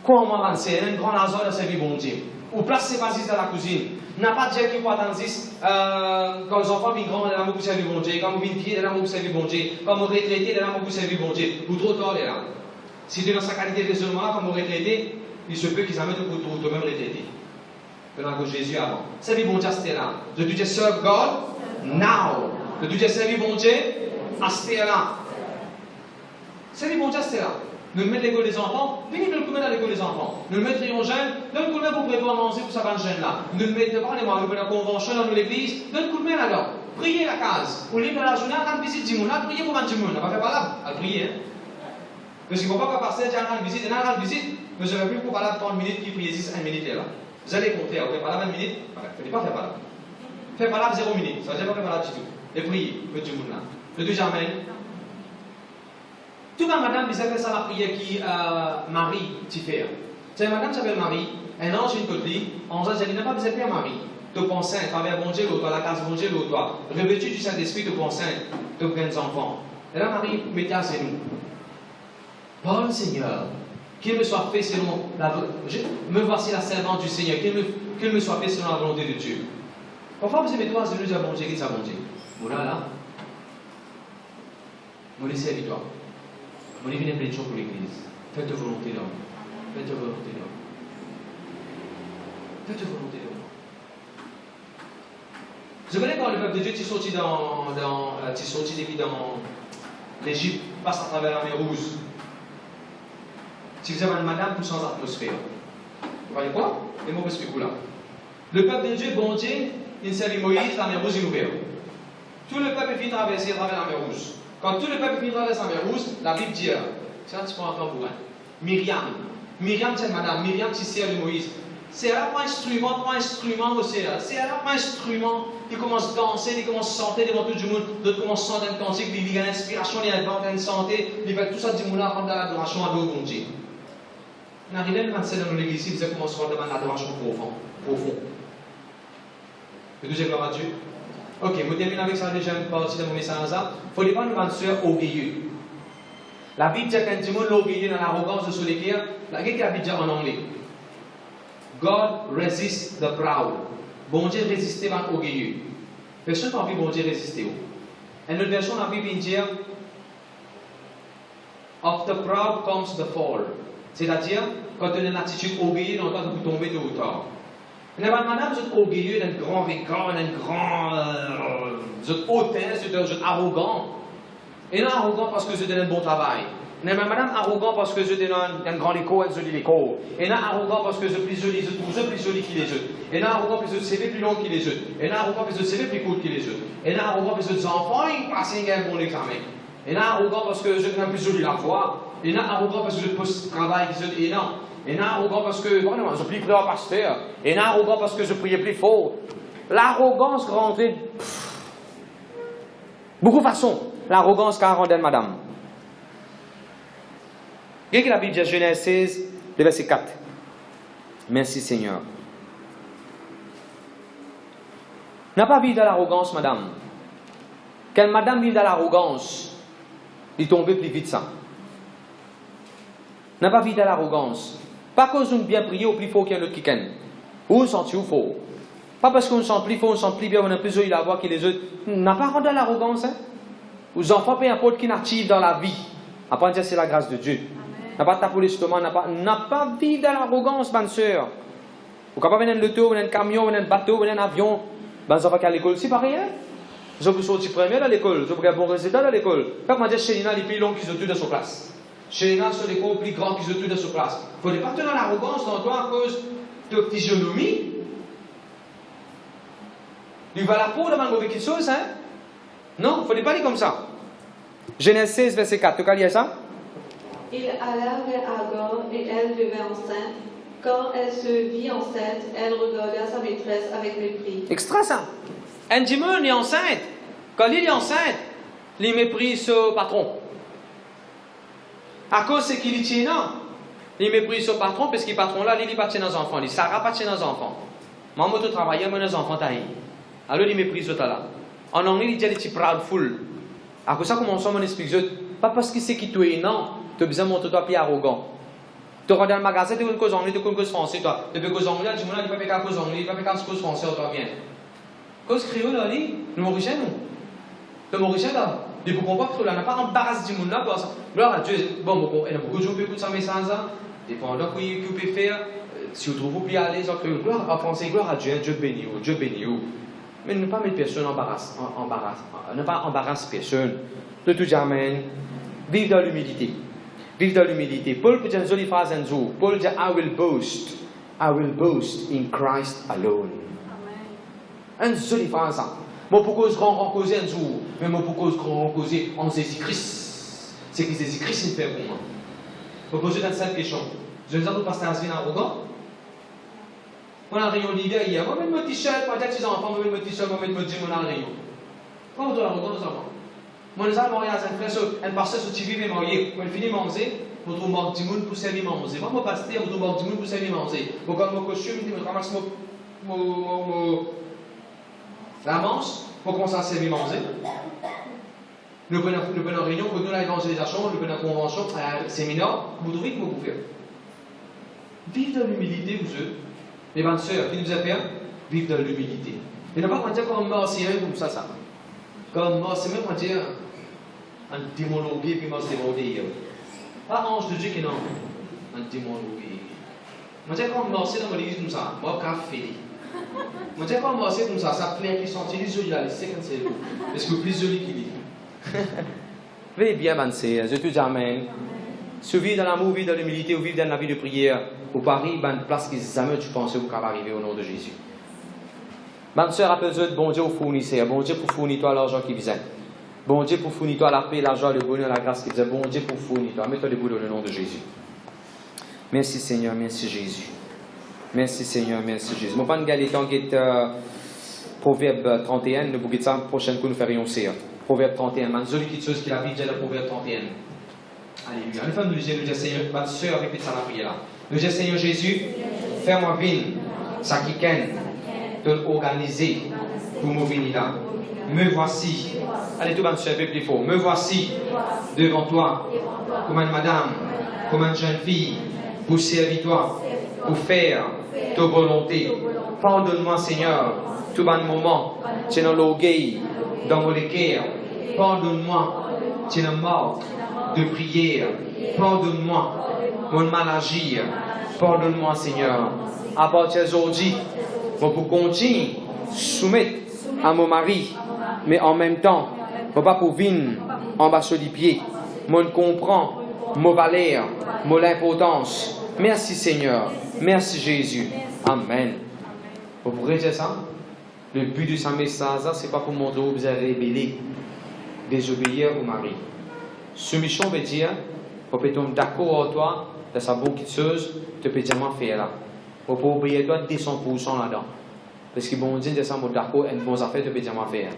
Comment bonne sœur? Il y a un grand hasard de servir bon Dieu. Ou place ses bases dans la cuisine. N'a pas de dire qu'il faut attendre quand les enfants viennent grands, là, vous servir bon Dieu. Quand vous venez pied, là, vous servir bon Dieu. Quand vous retraitez, là, vous servir bon Dieu. Ou trop tard, là. Si tu es dans sa qualité de raisonnement, quand vous retraitez, il se peut qu'ils amènent au même retraité. Que Jésus avant. Servir bon Dieu, c'était là. Je dis serve God now. Je dis servir bon Dieu, c'était là. Servir bon Dieu, c'était là. Nous mettons l'école des enfants, venez nous le mettre dans l'école des enfants. Nous le mettons aux jeunes, nous le mettons pour préparer à manger pour sa bonne jeune là. Nous le mettons, parlez-moi, nous mettons la convention dans l'église, nous le mettons là-dedans. Priez la case. Ou libre la journée, on visite du monde, priez pour du monde. On va faire pas là, à prier. Parce qu'il ne faut pas passer à une visite, mais je ne vais plus pour parler de 30 minutes qui prie 1 minute là. Vous allez compter, vous faites pas là 20 minutes, vous ne pas faire pas là. Faites pas là 0 minutes, ça ne veut pas faire pas là du tout. Et priez, pour du monde là. Le deuxième amen. Tout le madame disait que ça la prière qui Marie t'y fait. C'est madame s'appelle Marie, un ange une côte lit, en disant je n'ai pas besoin de Marie. Tu penses à travers bon Dieu, l'autre, la case bon Dieu, l'autre, revêtu du Saint-Esprit, tu penses à de grands enfants. Et là Marie mettait à ses nous. Parle Seigneur, qu'il me soit fait selon la volonté. Me voici la servante du Seigneur, qu'il me soit fait selon la volonté de Dieu. Parfois vous aimez toi à genoux à bon Dieu, qui ça bon Dieu. Voilà là. Mon laissez avec toi. On est venu plein de choses pour l'église. Faites ta volonté d'homme. Faites ta volonté d'homme. Faites ta volonté d'homme. Je connais quand le peuple de Dieu est sorti depuis dans l'Égypte, passe à travers la mer Rouge. Si vous avez une madame pour sans atmosphère. Vous voyez quoi? Les mauvais spéculants. Le peuple de Dieu, bon Dieu, il servait Moïse, la mer Rouge est ouverte. Tout le peuple vient traverser à travers la mer Rouge. Quand tout le peuple vient traverser la mer Rouge, la Bible dit, c'est un petit peu encore pour un. Myriam, c'est madame, Myriam, c'est sœur de Moïse. C'est là pas instrument aussi. C'est là pas instrument. Il commence à danser, il commence à chanter devant tout le monde. D'autres commencent à chanter un cantique, il y a une inspiration, il y a une santé. Il fait tout ça du monde à rendre l'adoration à Dieu, bon Dieu. On arrive à 27 dans l'église, vous allez commencer à demander l'adoration profond. Le deuxième gloire à Dieu. Ok, je termine avec ça déjà une partie de mon message. Il ne faut pas nous rendre orgueilleux. La Bible dit qu'un petit monde l'orgueilleux dans l'arrogance de son équerre. La Bible dit en anglais. God resists the proud. Bon Dieu résiste aux orgueilleux. Personne n'a envie bon Dieu résister. Et notre version de la Bible dit of the proud comes the fall. C'est-à-dire, quand tu as une attitude orgueilleuse, dans le temps de tomber de hauteur. Madame, vous êtes orgueilleux d'un grand regard, d'un grand. Vous êtes hautaine, vous êtes arrogant. Et non arrogant parce que vous êtes un bon travail. Madame, arrogant parce que vous êtes dans une grande école, vous êtes l'école. Et non arrogant parce que vous êtes plus joli, vous êtes plus joli qu'il les autres. Et non arrogant parce que vous êtes CV plus long qu'il les autres. Et non arrogant parce que vous êtes CV plus court qu'il les autres. Et non arrogant parce que vous êtes enfants, ils passent un bon examen. Et non arrogant parce que vous êtes plus joli la foi. Et non arrogant parce que vous êtes post-travail, et non. Et non arrogant parce que, bon, je prie plus en pasteur. Et non arrogant parce que je priais plus fort. L'arrogance rentrée. Beaucoup de façons. L'arrogance qu'a rendu madame. Regardez que la Bible dit Genèse 16, le verset 4. Merci Seigneur. N'a pas vécu dans l'arrogance, madame. Quand madame vit dans l'arrogance, il tombe plus vite ça. N'a pas vécu dans l'arrogance. Pas cause qu'on bien prier au plus fort qu'un autre qui ken. Ou on sent ou fort. Pas parce qu'on sent plus fort, on sent plus bien, on a plus de la voix que les autres. N'a pas rendu dans l'arrogance. Hein? Aux enfants, peu importe qui n'active dans la vie. Après, dire c'est la grâce de Dieu. N'a pas tapé l'estomac, n'a pas vécu dans l'arrogance, bonne soeur. Vous ne pouvez pas venir l'auto, venir un camion, venir un bateau, venir un avion. Ben, ça va qu'à l'école, c'est pareil. Hein? Vous avez sorti premier à l'école, vous avez un bon résultat à l'école. Comme on dit, chez Lina, les plus longs qui sont tous dans sa place. Chez Lina, sur l'école, les plus grands qui sont tous dans sa place. Il ne faut pas tenir l'arrogance dans toi à cause de physionomie. Il va la peau devant une mauvaise chose, hein? Non, il ne faut pas dire comme ça. Genèse 16, verset 4. Tu as lu ça? Il alla vers Agar et elle devint enceinte. Quand elle se vit enceinte, elle regarda sa maîtresse avec mépris. Extra ça. Un dimanche, il est enceinte. Quand il est enceinte, il méprise ce patron. À cause c'est qu'il tient non. Il méprise ce patron parce que le patron là, il n'est pas tient dans les enfants. Il Sarah pas tient dans les enfants. Maman tu travailles, mais les enfants taillent. Alors il méprise ce là. En anglais, il dit il est proudful. À cause ça commence à mon expliquer. Pas parce que c'est qui tu es non. Tu as besoin de montrer toi plus arrogant. Tu rentres dans le magasin, tu as une cause anglais, tu as une cause français, toi. Tu as une cause anglais, tu ne peux pas faire cause anglais, tu ne peux pas faire cause français, toi bien. Cause créole, là, nous mauricien, nous. Le mauricien, là, il ne peut pas que là, n'a pas embarrassé du monde là, parce que, gloire à Dieu, bon, il y a beaucoup de gens qui écoutent sa message, dépendant de ce qu'il peut faire, si vous trouvez plus à l'aise en créole, gloire en français, gloire à Dieu, Dieu béni vous, Dieu béni vous. Mais ne pas mettre personne ne pas embarrasser personne. De tout jamais, vive dans l'humilité. Vive dans l'humilité. Paul peut dire une jolie phrase un jour. Paul dit I will boast in Christ alone. Une jolie phrase ça. Moi pourquoi je grand causer un jour, mais moi pourquoi je grand causer en Jésus-Christ. C'est que Jésus-Christ il fait pour moi. Je vais poser une simple question. Je vais vous dire que pasteur Asvin arrogant. Moi en réunion d'hiver hier, moi mettre mon t-shirt, moi dire que les enfants, moi mettre mon t-shirt, moi mettre mon jean, moi en réunion. Pourquoi vous êtes arrogant nos enfants? Moi, nous allons marier à un frère, un pasteur sur TV est marié. Quand il finit de manger, vous trouvez mort du monde pour servir manger. Moi, mon pasteur, vous trouvez mort du monde pour servir manger. Moi, comme mon costume, je ramasse la manche pour commencer à servir manger. Nous prenons une réunion, pour nous, l'évangélisation, nous prenons une convention, un séminaire, vous trouvez que vous pouvez faire. Vive dans l'humilité, vous eux. Les bonnes sœurs, qui nous a fait, vive dans l'humilité. Et ne pas dire comme mort, c'est comme ça. Comme moi, c'est même pas dire un démonologue puis moi c'est démodé. Pas ange de Dieu qui non, un démonologue. Moi j'ai comme moi c'est dans l'église comme ça, moi café. Moi j'ai comme moi c'est comme ça plaît qui sentit les joli là, c'est quand c'est parce que plus joli qu'il est. Veuillez bien penser, je te dis amen. Si vous vivez dans l'amour, vivez dans l'humilité, vous vivez dans la vie de prière, au Paris, ben place que jamais tu pensais vous qu'à arriver au nom de Jésus. Bonne sœur, appelle-toi, bon Dieu, pour fournisseur. Bon Dieu, pour fournir toi l'argent qui vient. Bon Dieu, pour fournir toi la paix, la joie, le bonheur, la grâce qui vient. Bon Dieu, pour fournir toi. Mets-toi debout dans le nom de Jésus. Merci Seigneur, merci Jésus. Merci Seigneur, merci Jésus. Mon pan Galétan qui est Proverbe 31, nous bouquet ça, prochaine coup nous ferions ça. Proverbe 31, man, jolie petite chose qu'il a dit déjà le Proverbe 31. Alléluia. En effet, nous disons Seigneur, bonne sœur, répète ça la prière là. Nous disons Seigneur Jésus, fais-moi venir, ça qui ken. De organiser pour me venir là. Me voici. Allez, tout le monde se fait plus fort. Me voici devant toi, comme une madame, comme une jeune fille, pour servir toi, pour faire ta volonté. Pardonne-moi, Seigneur, tout bon moment, tu es l'orgueil dans mon cœur. Pardonne-moi, tu es mort de prière. Pardonne-moi, mon mal agir. Pardonne-moi, Seigneur. À partir d'aujourd'hui, je peux continuer à soumettre à mon mari, mais en même temps, je ne peux pas venir en bas sur les pieds. Je comprends mon valeur, mon importance. Merci, Seigneur. Merci, Jésus. Amen. Vous pourrez dire ça? Le but de ce message, ce n'est pas pour montrer que vous avez rébellé, désobéir au mari. Soumission veut dire, vous pouvez être d'accord avec toi, de sa bonne chose, tu peux dire faire là. Vous pouvez obéir toi 200% là-dedans. Parce que bon Dieu, ça, vous d'accord, et bonne affaire, tu peux dire faire.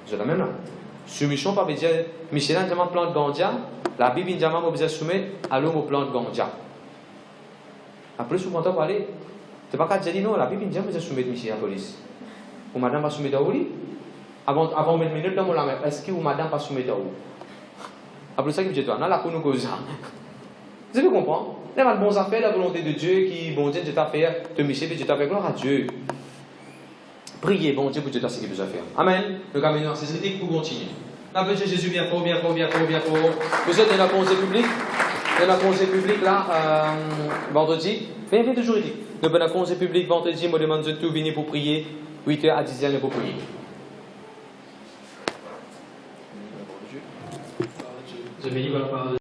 C'est la même là. Soumission, pas veut dire, Michel, un plan de Gandia, la Bible dit, vous besoin soumettre à l'homme au plan de Gandia. Après, souvent, tu vas parler. Tu n'as pas qu'à dire non, la Bible dit, vous besoin soumettre Michel à la police. Ou madame va soumettre à vous. Avant 20 minutes, dans mon lame, est-ce que ou madame va soumettre à vous? Après ça, je dis, toi, non, la nous cause. Vous avez compris? Il y a de bonnes affaires, la volonté de Dieu qui, bon Dieu, Dieu t'a fait, te Michel, Dieu t'a fait, gloire à Dieu. Priez, bon Dieu, pour Dieu t'a ce qu'il besoin faire. Amen. Le camion, c'est ce pour continuer. La paix de Jésus, bien fort, bien fort, bien fort, bien fort. Vous êtes dans la congé public. Dans la congé public, là, vendredi. Viens toujours dit. Nous avons la congé public vendredi, je me demande de tout venir pour prier. 8h à 10h pour prier. Je bénis votre parole.